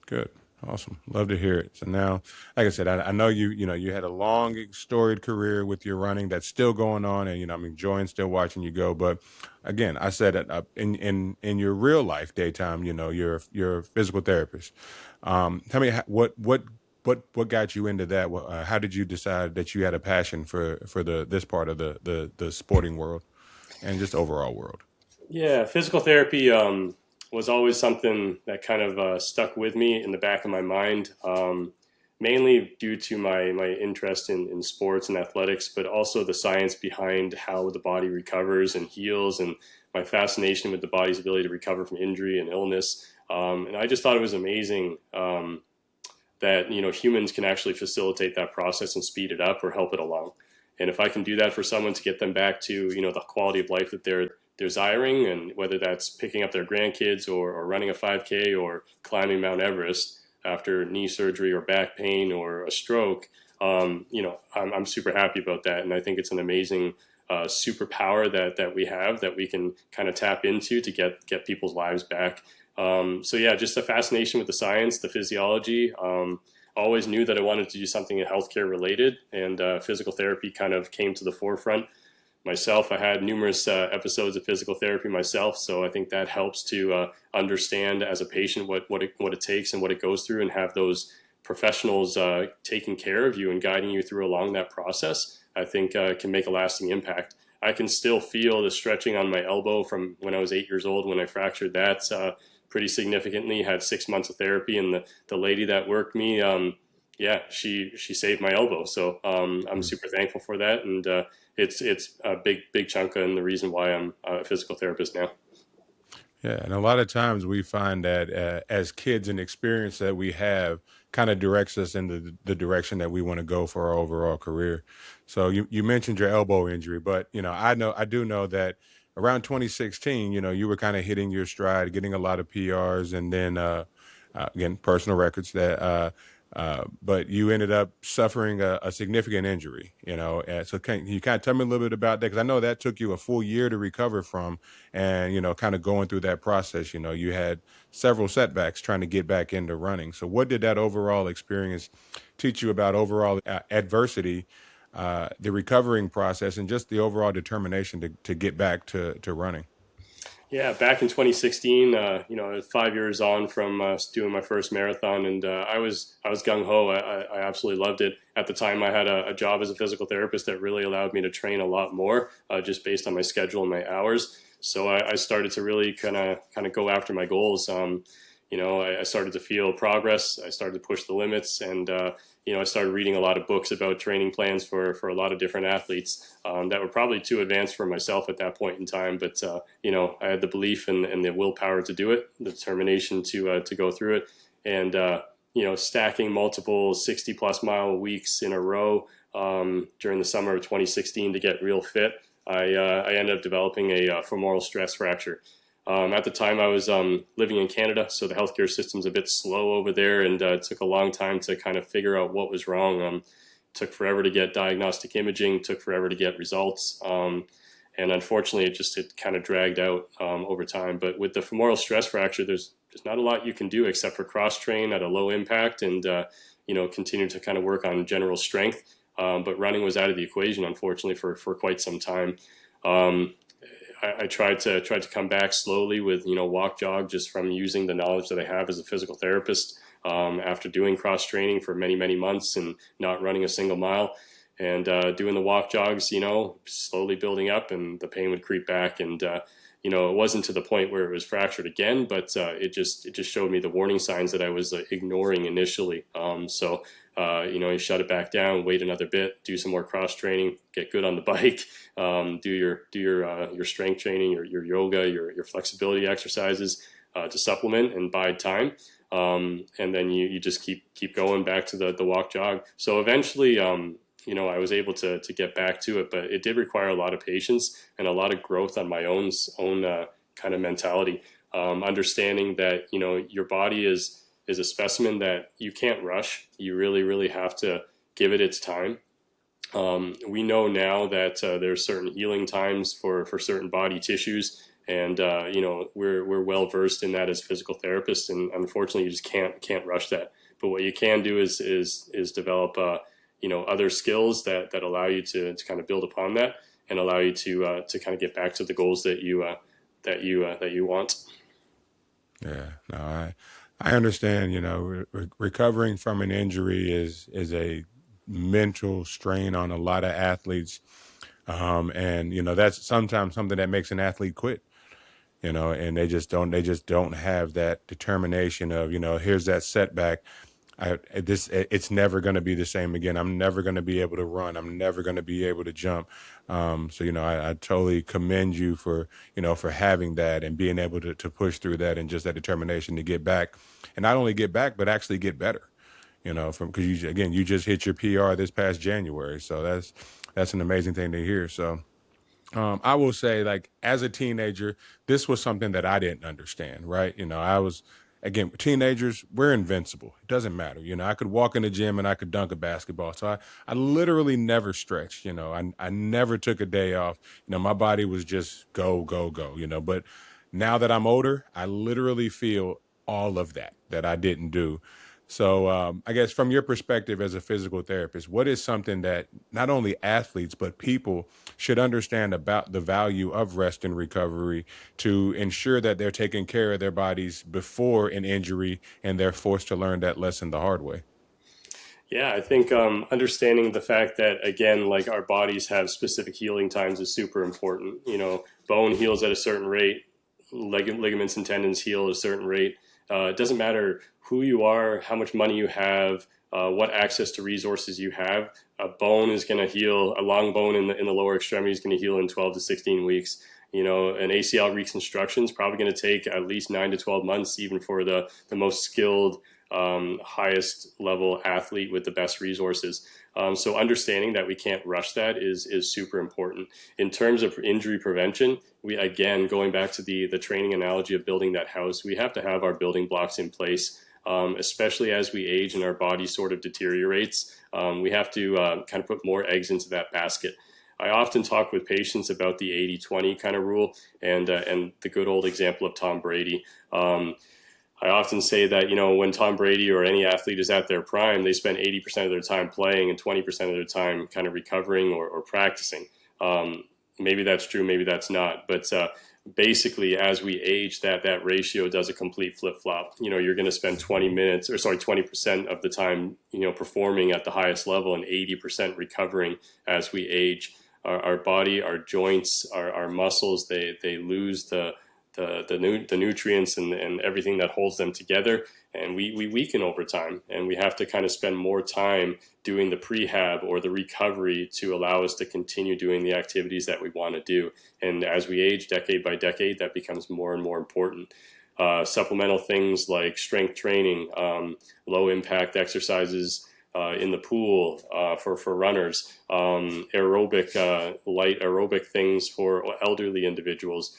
Good. Awesome. Love to hear it. So now, like I said, I know you had a long, storied career with your running that's still going on, and I'm enjoying still watching you go. But again, I said it in your real life daytime. You're a physical therapist. Tell me what got you into that? How did you decide that you had a passion for this part of the sporting world and just overall world? Yeah, physical therapy was always something that kind of stuck with me in the back of my mind, mainly due to my interest in sports and athletics, but also the science behind how the body recovers and heals, and my fascination with the body's ability to recover from injury and illness. And I just thought it was amazing, that humans can actually facilitate that process and speed it up or help it along. And if I can do that for someone to get them back to the quality of life that they're desiring, and whether that's picking up their grandkids, or running a 5K, or climbing Mount Everest after knee surgery or back pain or a stroke, I'm super happy about that. And I think it's an amazing superpower that we have, that we can kind of tap into to get people's lives back. So yeah, just a fascination with the science, the physiology, always knew that I wanted to do something healthcare related, and physical therapy kind of came to the forefront. Myself, I had numerous episodes of physical therapy myself, so I think that helps to understand as a patient what it takes and what it goes through, and have those professionals taking care of you and guiding you through along that process. I think can make a lasting impact. I can still feel the stretching on my elbow from when I was 8 years old when I fractured that pretty significantly. Had 6 months of therapy, and the lady that worked me, yeah, she saved my elbow. So I'm super thankful for that, and it's a big chunk in the reason why I'm a physical therapist now. Yeah, and a lot of times we find that as kids, an experience that we have kind of directs us in the direction that we want to go for our overall career. So you mentioned your elbow injury, but I do know that around 2016, you were kind of hitting your stride, getting a lot of PRs, and then again personal records that. But you ended up suffering a significant injury, and so can you kind of tell me a little bit about that? Because I know that took you a full year to recover from, and kind of going through that process. You had several setbacks trying to get back into running. So what did that overall experience teach you about overall adversity, the recovering process, and just the overall determination to get back to running? Yeah, back in 2016, I was 5 years on from doing my first marathon, and I was gung ho. I absolutely loved it. At the time, I had a job as a physical therapist that really allowed me to train a lot more, just based on my schedule and my hours. So I started to really kind of go after my goals. I started to feel progress. I started to push the limits, and I started reading a lot of books about training plans for a lot of different athletes that were probably too advanced for myself at that point in time. But I had the belief and the willpower to do it, the determination to go through it, and stacking multiple 60+ mile weeks in a row during the summer of 2016 to get real fit. I ended up developing a femoral stress fracture. At the time, I was living in Canada, so the healthcare system's a bit slow over there, and it took a long time to kind of figure out what was wrong. Took forever to get diagnostic imaging, took forever to get results, and unfortunately, it kind of dragged out over time. But with the femoral stress fracture, there's not a lot you can do except for cross train at a low impact and continue to kind of work on general strength. But running was out of the equation, unfortunately, for quite some time. I tried to come back slowly with walk jog, just from using the knowledge that I have as a physical therapist after doing cross training for many months and not running a single mile, and doing the walk jogs, slowly building up, and the pain would creep back, and it wasn't to the point where it was fractured again, but it just showed me the warning signs that I was ignoring initially. You shut it back down, wait another bit, do some more cross training, get good on the bike, do your strength training, your yoga, your flexibility exercises to supplement and bide time, and then you just keep going back to the walk jog. So eventually, I was able to get back to it, but it did require a lot of patience and a lot of growth on my own kind of mentality, understanding that your body is a specimen that you can't rush. You really have to give it its time. We know now that there's certain healing times for certain body tissues, and we're well versed in that as physical therapists. And unfortunately, you just can't rush that. But what you can do is develop other skills that allow you to kind of build upon that and allow you to kind of get back to the goals that you want. Yeah, no, I understand. Recovering from an injury is a mental strain on a lot of athletes, and that's sometimes something that makes an athlete quit. And they just don't have that determination of here's that setback. It's never going to be the same again. I'm never going to be able to run. I'm never going to be able to jump. I totally commend you for having that and being able to push through that, and just that determination to get back, and not only get back, but actually get better. Because you just hit your PR this past January, so that's an amazing thing to hear. So. I will say, like, as a teenager, this was something that I didn't understand, right? I was, again, teenagers, we're invincible. It doesn't matter. I could walk in the gym and I could dunk a basketball. So I literally never stretched, I never took a day off. My body was just go, go, go, but now that I'm older, I literally feel all of that I didn't do. So, I guess from your perspective as a physical therapist, what is something that not only athletes, but people should understand about the value of rest and recovery to ensure that they're taking care of their bodies before an injury and they're forced to learn that lesson the hard way? Yeah, I think understanding the fact that, again, like our bodies have specific healing times is super important. Bone heals at a certain rate, ligaments and tendons heal at a certain rate. It doesn't matter who you are, how much money you have, what access to resources you have. A bone is going to heal. A long bone in the lower extremity is going to heal in 12 to 16 weeks. An ACL reconstruction is probably going to take at least 9 to 12 months, even for the most skilled, highest level athlete with the best resources. So understanding that we can't rush that is super important. In terms of injury prevention, we, again, going back to the training analogy of building that house, we have to have our building blocks in place. Especially as we age and our body sort of deteriorates, we have to kind of put more eggs into that basket. I often talk with patients about the 80-20 kind of rule and the good old example of Tom Brady. I often say that, when Tom Brady or any athlete is at their prime, they spend 80% of their time playing and 20% of their time kind of recovering or practicing. Maybe that's true, maybe that's not. But basically, as we age, that ratio does a complete flip-flop. You're going to spend 20% of the time, performing at the highest level and 80% recovering as we age. Our body, our joints, our muscles, they lose the nutrients and everything that holds them together, and we weaken over time, and we have to kind of spend more time doing the prehab or the recovery to allow us to continue doing the activities that we want to do. And as we age, decade by decade, that becomes more and more important. Supplemental things like strength training, low impact exercises in the pool for runners, light aerobic things for elderly individuals,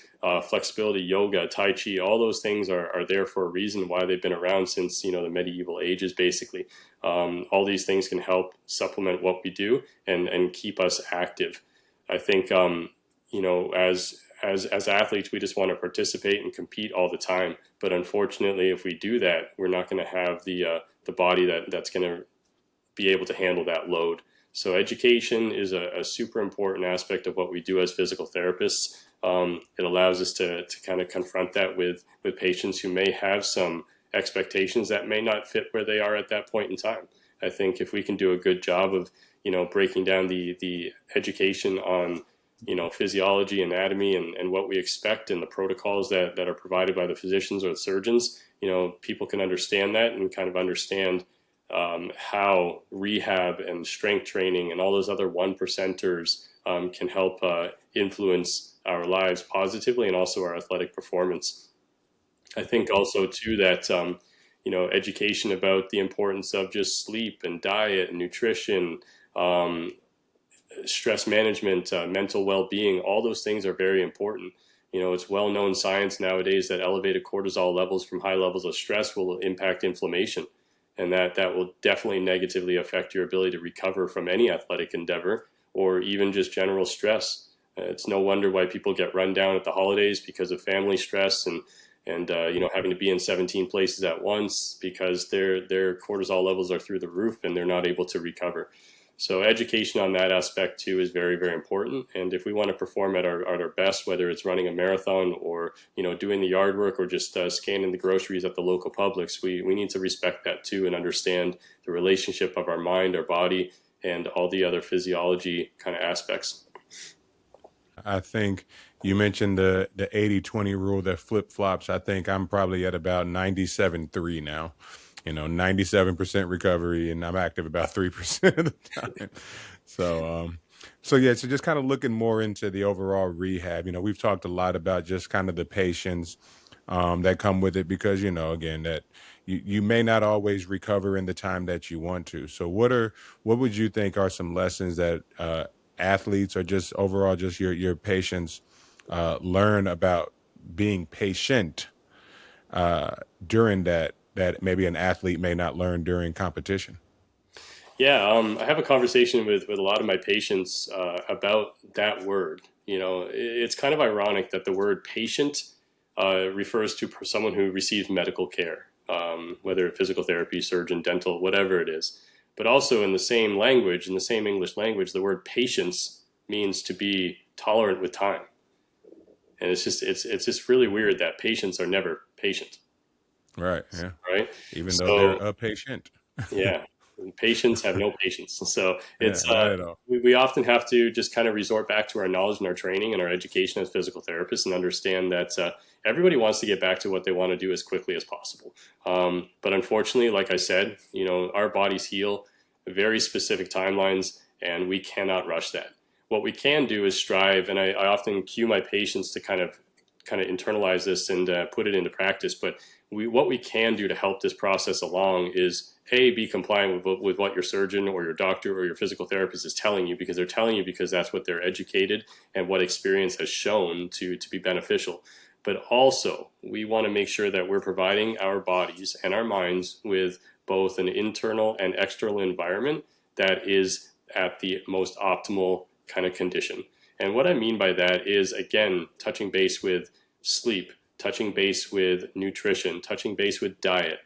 flexibility, yoga, tai chi, all those things are there for a reason why they've been around since the medieval ages, basically. All these things can help supplement what we do and keep us active. I think as athletes, we just want to participate and compete all the time. But unfortunately, if we do that, we're not going to have the body that's going to be able to handle that load. So education is a super important aspect of what we do as physical therapists. It allows us to kind of confront that with patients who may have some expectations that may not fit where they are at that point in time. I think if we can do a good job of breaking down the education on physiology, anatomy, and what we expect, and the protocols that are provided by the physicians or the surgeons, people can understand that and kind of understand how rehab and strength training and all those other one percenters can help influence our lives positively and also our athletic performance. I think also too that education about the importance of just sleep and diet and nutrition, stress management, mental well-being, all those things are very important. It's well-known science nowadays that elevated cortisol levels from high levels of stress will impact inflammation, and that will definitely negatively affect your ability to recover from any athletic endeavor or even just general stress. It's no wonder why people get run down at the holidays because of family stress and having to be in 17 places at once because their cortisol levels are through the roof and they're not able to recover. So education on that aspect too is very, very important. And if we want to perform at our best, whether it's running a marathon or doing the yard work or just scanning the groceries at the local Publix, we need to respect that too and understand the relationship of our mind, our body, and all the other physiology kind of aspects. I think you mentioned the 80-20 rule that flip flops. I think I'm probably at about 97.3 now. 97% recovery, and I'm active about 3% of the time. So yeah, so just kind of looking more into the overall rehab. We've talked a lot about just kind of the patients that come with it because again that you may not always recover in the time that you want to. So what would you think are some lessons that athletes or just overall just your patients learn about being patient during that maybe an athlete may not learn during competition? Yeah, I have a conversation with a lot of my patients about that word. It's kind of ironic that the word patient refers to someone who receives medical care. whether physical therapy, surgeon, dental, whatever it is. But also in the same language, in the same English language, the word patience means to be tolerant with time. And it's just really weird that patients are never patient, Right. Yeah. right? Even though they're So a patient. yeah, patients have no patience. So Yeah. it's Not at all. we often have to just kind of resort back to our knowledge and our training and our education as physical therapists and understand that everybody wants to get back to what they want to do as quickly as possible. But unfortunately, like I said, our bodies heal very specific timelines, and we cannot rush that. What we can do is strive, and I often cue my patients to kind of internalize this and put it into practice. But what we can do to help this process along is be compliant with what your surgeon or your doctor or your physical therapist is telling you, because they're telling you because that's what they're educated and what experience has shown to be beneficial. But also, we want to make sure that we're providing our bodies and our minds with both an internal and external environment that is at the most optimal kind of condition. And what I mean by that is, again, touching base with sleep, touching base with nutrition, touching base with diet,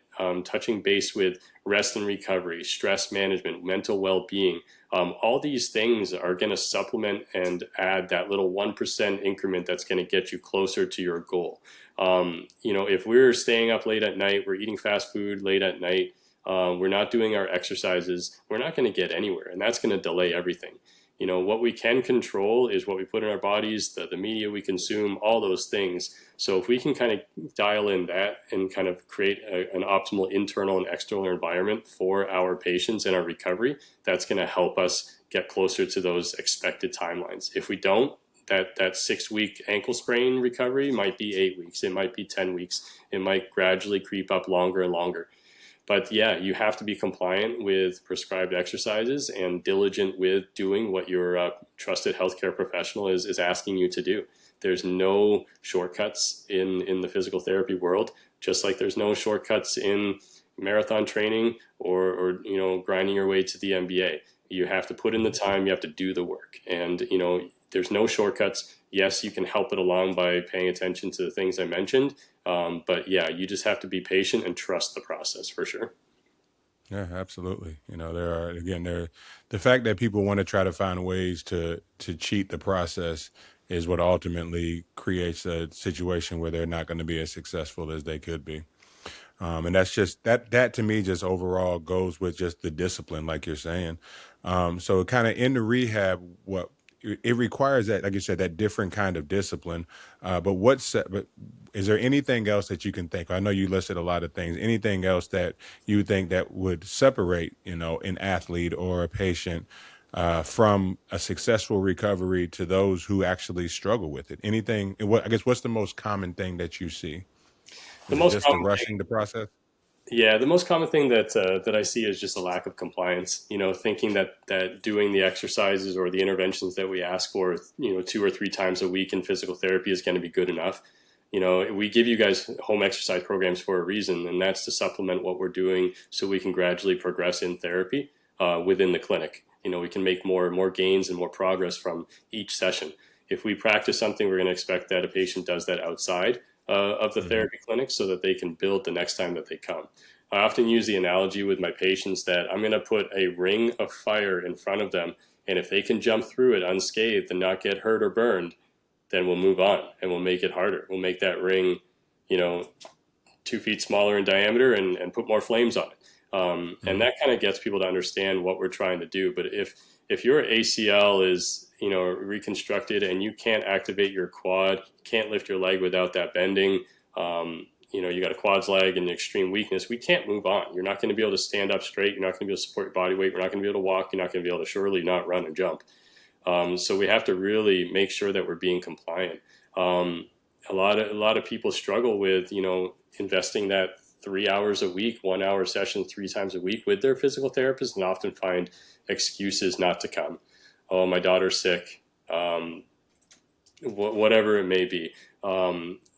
touching base with rest and recovery, stress management, mental well-being. All these things are going to supplement and add that little 1% increment that's going to get you closer to your goal. If we're staying up late at night, we're eating fast food late at night, we're not doing our exercises, we're not going to get anywhere, and that's going to delay everything. What we can control is what we put in our bodies, the media we consume, all those things. So if we can kind of dial in that and kind of create an optimal internal and external environment for our patients and our recovery, that's going to help us get closer to those expected timelines. If we don't, that 6-week ankle sprain recovery might be 8 weeks. It might be 10 weeks. It might gradually creep up longer and longer. But yeah, you have to be compliant with prescribed exercises and diligent with doing what your trusted healthcare professional is asking you to do. There's no shortcuts in the physical therapy world, just like there's no shortcuts in marathon training or grinding your way to the NBA. You have to put in the time, you have to do the work. And there's no shortcuts. Yes, you can help it along by paying attention to the things I mentioned. But yeah, you just have to be patient and trust the process for sure. Yeah, absolutely. The fact that people want to try to find ways to cheat the process is what ultimately creates a situation where they're not going to be as successful as they could be. And that's just that to me just overall goes with just the discipline, like you're saying. So kind of in the rehab, what it requires that, like you said, that different kind of discipline. But is there anything else that you can think? I know you listed a lot of things. Anything else that you think that would separate, an athlete or a patient from a successful recovery to those who actually struggle with it? Anything? What's the most common thing that you see? The Is it most just the common rushing the process? Yeah, the most common thing that I see is just a lack of compliance. Thinking that doing the exercises or the interventions that we ask for, 2 or 3 times a week in physical therapy is going to be good enough. We give you guys home exercise programs for a reason, and that's to supplement what we're doing so we can gradually progress in therapy within the clinic. We can make more gains and more progress from each session. If we practice something, we're going to expect that a patient does that outside of the Hmm. therapy clinic so that they can build the next time that they come. I often use the analogy with my patients that I'm going to put a ring of fire in front of them, and if they can jump through it unscathed and not get hurt or burned, then we'll move on and we'll make it harder. We'll make that ring, 2 feet smaller in diameter and put more flames on it. And Hmm. that kind of gets people to understand what we're trying to do. But if your ACL is reconstructed and you can't activate your quad, can't lift your leg without that bending, you got a quads leg and extreme weakness, we can't move on. You're not going to be able to stand up straight. You're not going to be able to support your body weight. You're not going to be able to walk. You're not going to be able to surely not run and jump. So we have to really make sure that we're being compliant. A lot of people struggle with investing that 3 hours a week, 1 hour session 3 times a week with their physical therapist, and often find excuses not to come. Oh, my daughter's sick. Whatever it may be.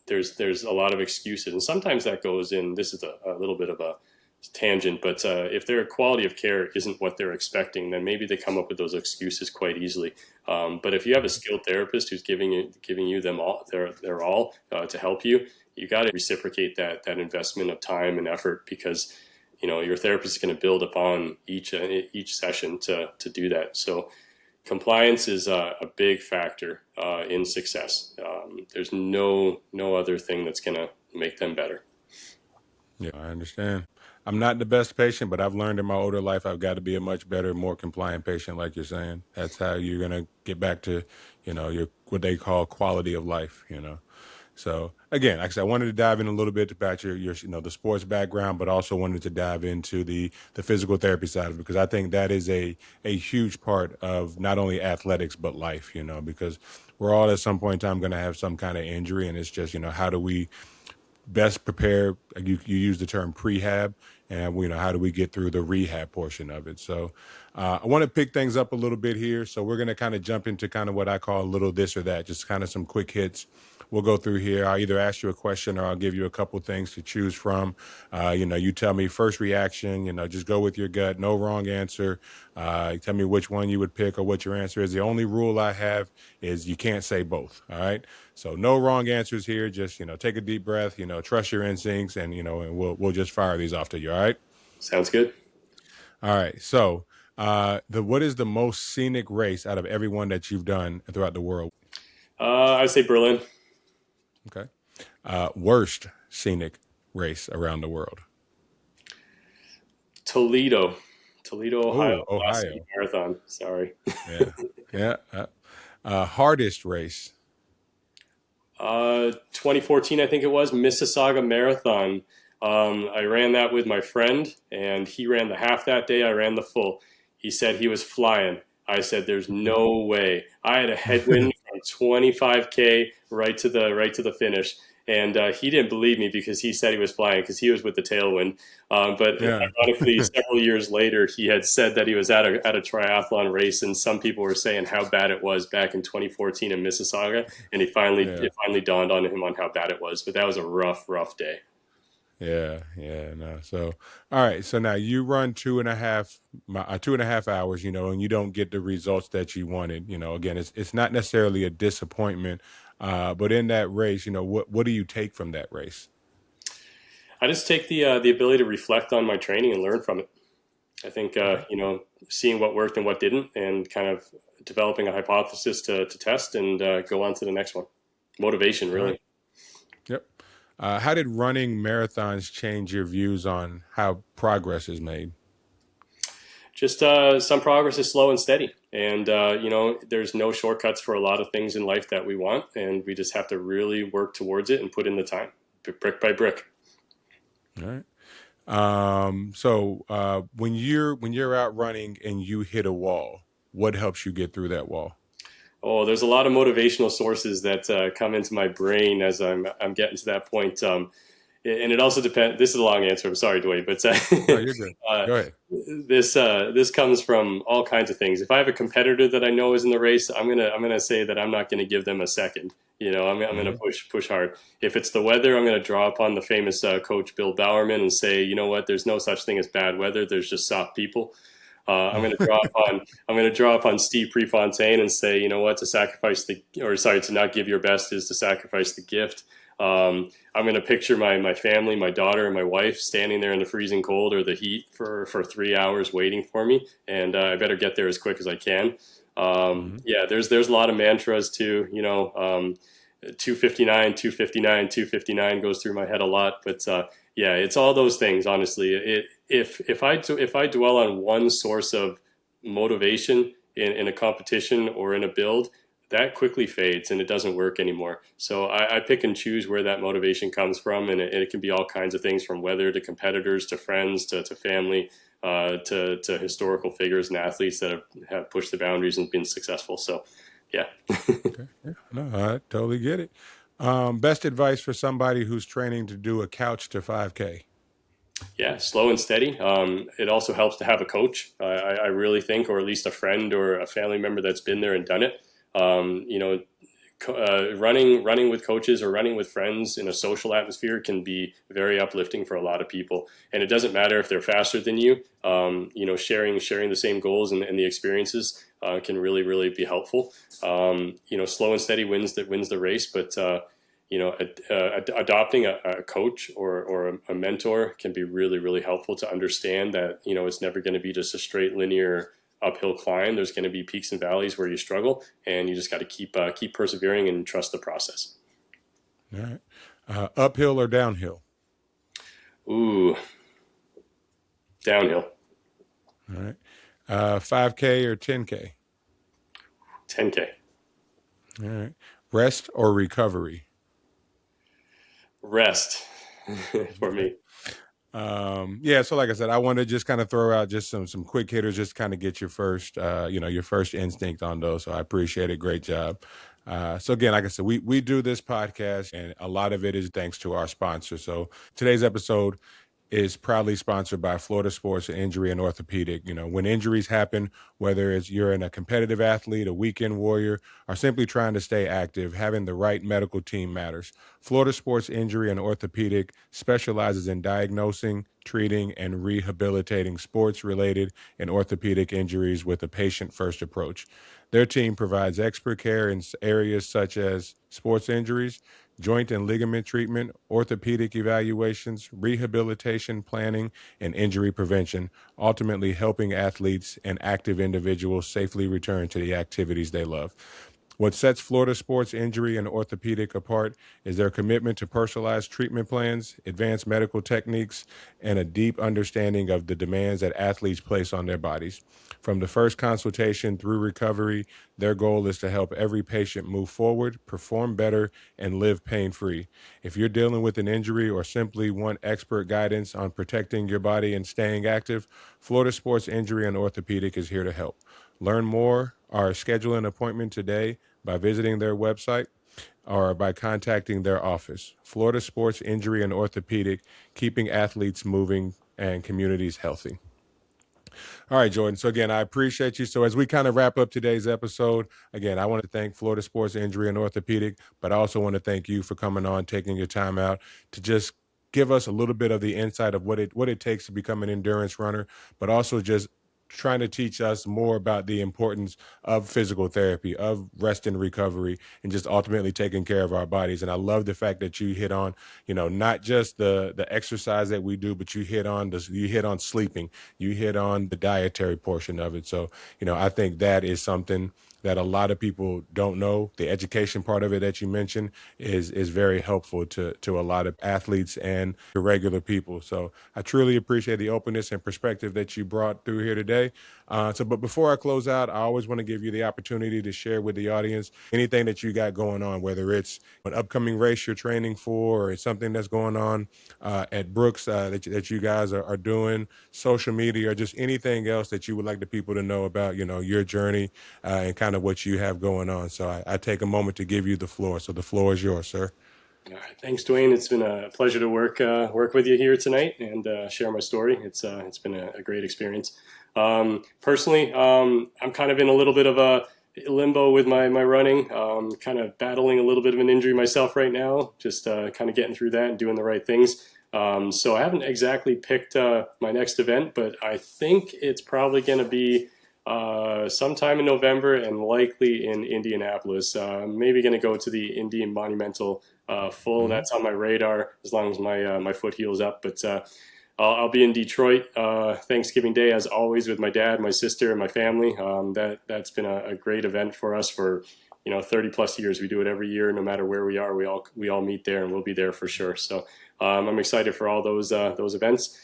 There's a lot of excuses, and sometimes that goes in. This is a little bit of tangent, but if their quality of care isn't what they're expecting, then maybe they come up with those excuses quite easily. But if you have a skilled therapist who's giving you them all their all to help you, you got to reciprocate that investment of time and effort, because your therapist is going to build upon each session to do that. So compliance is a big factor in success. There's no other thing that's going to make them better. Yeah, I understand. I'm not the best patient, but I've learned in my older life I've got to be a much better, more compliant patient, like you're saying. That's how you're gonna get back to, your what they call quality of life. So again, like I said, I wanted to dive in a little bit about your the sports background, but also wanted to dive into the physical therapy side of it, because I think that is a huge part of not only athletics but life. Because we're all at some point in time going to have some kind of injury, and it's just how do we best prepare. You use the term prehab, and how do we get through the rehab portion of it. So I want to pick things up a little bit here, so we're going to kind of jump into kind of what I call a little this or that, just kind of some quick hits. We'll go through here. I'll either ask you a question or I'll give you a couple things to choose from. You tell me first reaction, just go with your gut, no wrong answer. Tell me which one you would pick or what your answer is. The only rule I have is you can't say both. All right. So no wrong answers here. Just, take a deep breath, trust your instincts, and, and we'll just fire these off to you. All right. Sounds good. All right. So what is the most scenic race out of everyone that you've done throughout the world? I'd say Berlin. Okay. Worst scenic race around the world? Toledo, Ohio, Oh, Last City Ohio. Marathon. Sorry. Yeah. Yeah. Hardest race? 2014, I think it was, Mississauga Marathon. I ran that with my friend, and he ran the half that day. I ran the full. He said he was flying. I said, "There's no way." I had a headwind from 25K right to the finish, and he didn't believe me because he said he was flying because he was with the tailwind. But Yeah. ironically, several years later, he had said that he was at a triathlon race, and some people were saying how bad it was back in 2014 in Mississauga, and Yeah. it finally dawned on him on how bad it was. But that was a rough day. Yeah, no. So, all right. So now you run 2.5 hours, and you don't get the results that you wanted. Again, it's not necessarily a disappointment, but in that race, what do you take from that race? I just take the ability to reflect on my training and learn from it. I think Okay. seeing what worked and what didn't, and kind of developing a hypothesis to test and go on to the next one. Motivation, All right. really. Yep. How did running marathons change your views on how progress is made? Just some progress is slow and steady, and there's no shortcuts for a lot of things in life that we want, and we just have to really work towards it and put in the time, brick by brick. All right. So when you're out running and you hit a wall, what helps you get through that wall? Oh, there's a lot of motivational sources that come into my brain as I'm getting to that point. And it also depends. This is a long answer. I'm sorry, Dwayne, but No, you're good. uh, Go ahead. this comes from all kinds of things. If I have a competitor that I know is in the race, I'm gonna say that I'm not gonna give them a second. I'm gonna Hmm. push hard. If it's the weather, I'm gonna draw upon the famous coach Bill Bowerman and say, you know what? There's no such thing as bad weather. There's just soft people. I'm going to draw upon Steve Prefontaine and say, you know what, to not give your best is to sacrifice the gift. I'm going to picture my family, my daughter and my wife standing there in the freezing cold or the heat for 3 hours waiting for me, and I better get there as quick as I can. Hmm. Yeah, there's a lot of mantras too. 259, 259, 259 goes through my head a lot, but yeah, it's all those things. Honestly, if I dwell on one source of motivation in a competition or in a build, that quickly fades and it doesn't work anymore. So I pick and choose where that motivation comes from, and it can be all kinds of things, from weather to competitors to friends to family, to historical figures and athletes that have pushed the boundaries and been successful. So, yeah. Okay. Yeah. No, I totally get it. Best advice for somebody who's training to do a couch to 5K? Yeah, slow and steady. It also helps to have a coach, I really think, or at least a friend or a family member that's been there and done it. running with coaches or running with friends in a social atmosphere can be very uplifting for a lot of people. And it doesn't matter if they're faster than you. Sharing the same goals and the experiences can really be helpful. Slow and steady wins the race, but adopting a coach or a mentor can be really helpful to understand that it's never going to be just a straight linear uphill climb. There's going to be peaks and valleys where you struggle, and you just got to keep persevering and trust the process. All right. Uphill or downhill? Ooh, downhill. All right. 5K or 10K? 10K. All right. Rest or recovery? Rest for me. So like I said, I want to just kind of throw out just some quick hitters, just kind of get your first, your first instinct on those. So I appreciate it. Great job. So again, like I said, we do this podcast, and a lot of it is thanks to our sponsor. So today's episode is proudly sponsored by Florida Sports Injury and Orthopedic. When injuries happen, whether it's you're in a competitive athlete, a weekend warrior, or simply trying to stay active, having the right medical team matters. Florida Sports Injury and Orthopedic specializes in diagnosing, treating, and rehabilitating sports-related and orthopedic injuries with a patient-first approach. Their team provides expert care in areas such as sports injuries, joint and ligament treatment, orthopedic evaluations, rehabilitation planning, and injury prevention, ultimately helping athletes and active individuals safely return to the activities they love. What sets Florida Sports Injury and Orthopedic apart is their commitment to personalized treatment plans, advanced medical techniques, and a deep understanding of the demands that athletes place on their bodies. From the first consultation through recovery, their goal is to help every patient move forward, perform better, and live pain-free. If you're dealing with an injury or simply want expert guidance on protecting your body and staying active, Florida Sports Injury and Orthopedic is here to help. Learn more or schedule an appointment today by visiting their website or by contacting their office. Florida Sports Injury and Orthopedic, keeping athletes moving and communities healthy. All right, Jordan. So again, I appreciate you. So as we kind of wrap up today's episode, again, I want to thank Florida Sports Injury and Orthopedic, but I also want to thank you for coming on, taking your time out to just give us a little bit of the insight of what it takes to become an endurance runner, but also just trying to teach us more about the importance of physical therapy, of rest and recovery, and just ultimately taking care of our bodies. And I love the fact that you hit on, not just the exercise that we do, but you hit on sleeping, you hit on the dietary portion of it. So, I think that is something that a lot of people don't know. The education part of it that you mentioned is very helpful to a lot of athletes and regular people. So I truly appreciate the openness and perspective that you brought through here today. But before I close out, I always want to give you the opportunity to share with the audience anything that you got going on, whether it's an upcoming race you're training for, or it's something that's going on at Brooks that you guys are doing, social media, or just anything else that you would like the people to know about, your journey and kind of what you have going on. So I take a moment to give you the floor. So the floor is yours, sir. All right, thanks, Dwayne. It's been a pleasure to work with you here tonight and share my story. It's been a great experience. Personally, I'm kind of in a little bit of a limbo with my running. Kind of battling a little bit of an injury myself right now. Just kind of getting through that and doing the right things. So I haven't exactly picked my next event, but I think it's probably going to be sometime in November and likely in Indianapolis. Maybe going to go to the Indian Monumental full. Mm-hmm. That's on my radar as long as my foot heals up. But I'll be in Detroit Thanksgiving Day as always with my dad, my sister, and my family. That's been a great event for us for 30 plus years. We do it every year, no matter where we are. We all meet there, and we'll be there for sure. So I'm excited for all those events.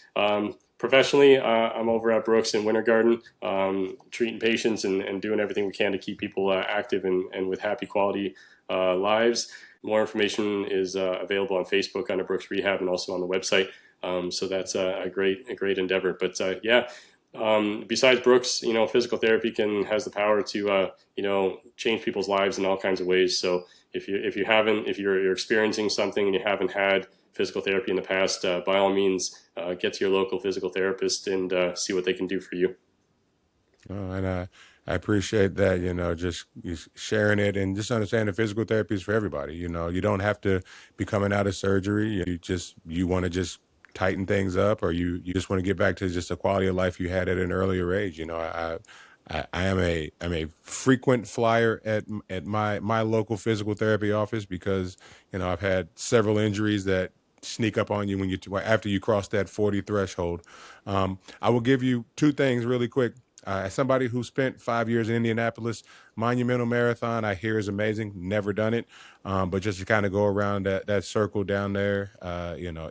Professionally, I'm over at Brooks in Winter Garden, treating patients and doing everything we can to keep people active and with happy quality lives. More information is available on Facebook under Brooks Rehab and also on the website. So that's a great endeavor. But besides Brooks, physical therapy has the power to change people's lives in all kinds of ways. So if you're experiencing something and you haven't had physical therapy in the past, by all means, get to your local physical therapist and see what they can do for you. And I appreciate that, just you sharing it and just understanding physical therapy is for everybody. You don't have to be coming out of surgery. You want to just tighten things up, or you just want to get back to just the quality of life you had at an earlier age. I am a frequent flyer at my local physical therapy office because I've had several injuries that sneak up on you when you after you cross that 40 threshold. I will give you two things really quick. As somebody who spent 5 years in Indianapolis, Monumental Marathon, I hear is amazing. Never done it, but just to kind of go around that circle down there,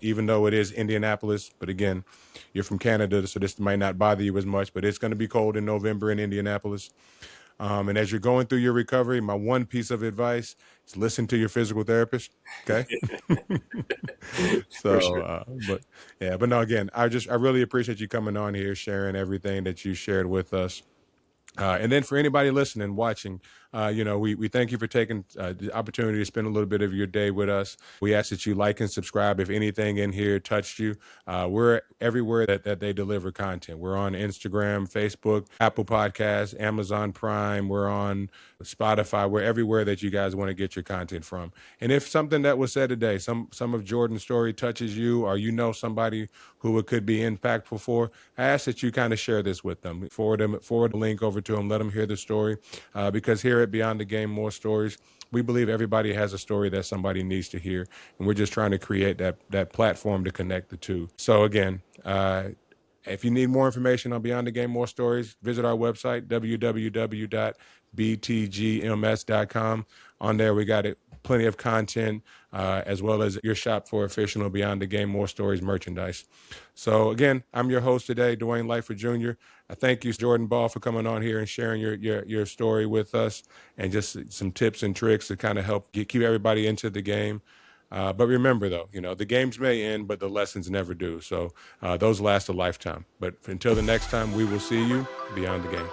even though it is Indianapolis, but again, you're from Canada, so this might not bother you as much. But it's going to be cold in November in Indianapolis. And as you're going through your recovery, my one piece of advice is listen to your physical therapist. Okay. For So, sure. but no, again, I really appreciate you coming on here, sharing everything that you shared with us. And then for anybody listening, watching, we thank you for taking the opportunity to spend a little bit of your day with us. We ask that you like and subscribe if anything in here touched you. We're everywhere that they deliver content. We're on Instagram, Facebook, Apple Podcasts, Amazon Prime. We're on Spotify. We're everywhere that you guys want to get your content from. And if something that was said today, some of Jordan's story touches you, or somebody who it could be impactful for, I ask that you kind of share this with them. Forward the link over to them. Let them hear the story, because here at Beyond the Game, more stories. We believe everybody has a story that somebody needs to hear, and we're just trying to create that platform to connect the two. So again, if you need more information on Beyond the Game, more stories, visit our website, www.btgms.com. On there, we got plenty of content, as well as your shop for official Beyond the Game, more stories merchandise. So again, I'm your host today, Dwayne Lightfoot Jr. I thank you, Jordan Ball, for coming on here and sharing your story with us, and just some tips and tricks to kind of help keep everybody into the game. But remember, though, the games may end, but the lessons never do. So those last a lifetime. But until the next time, we will see you beyond the game.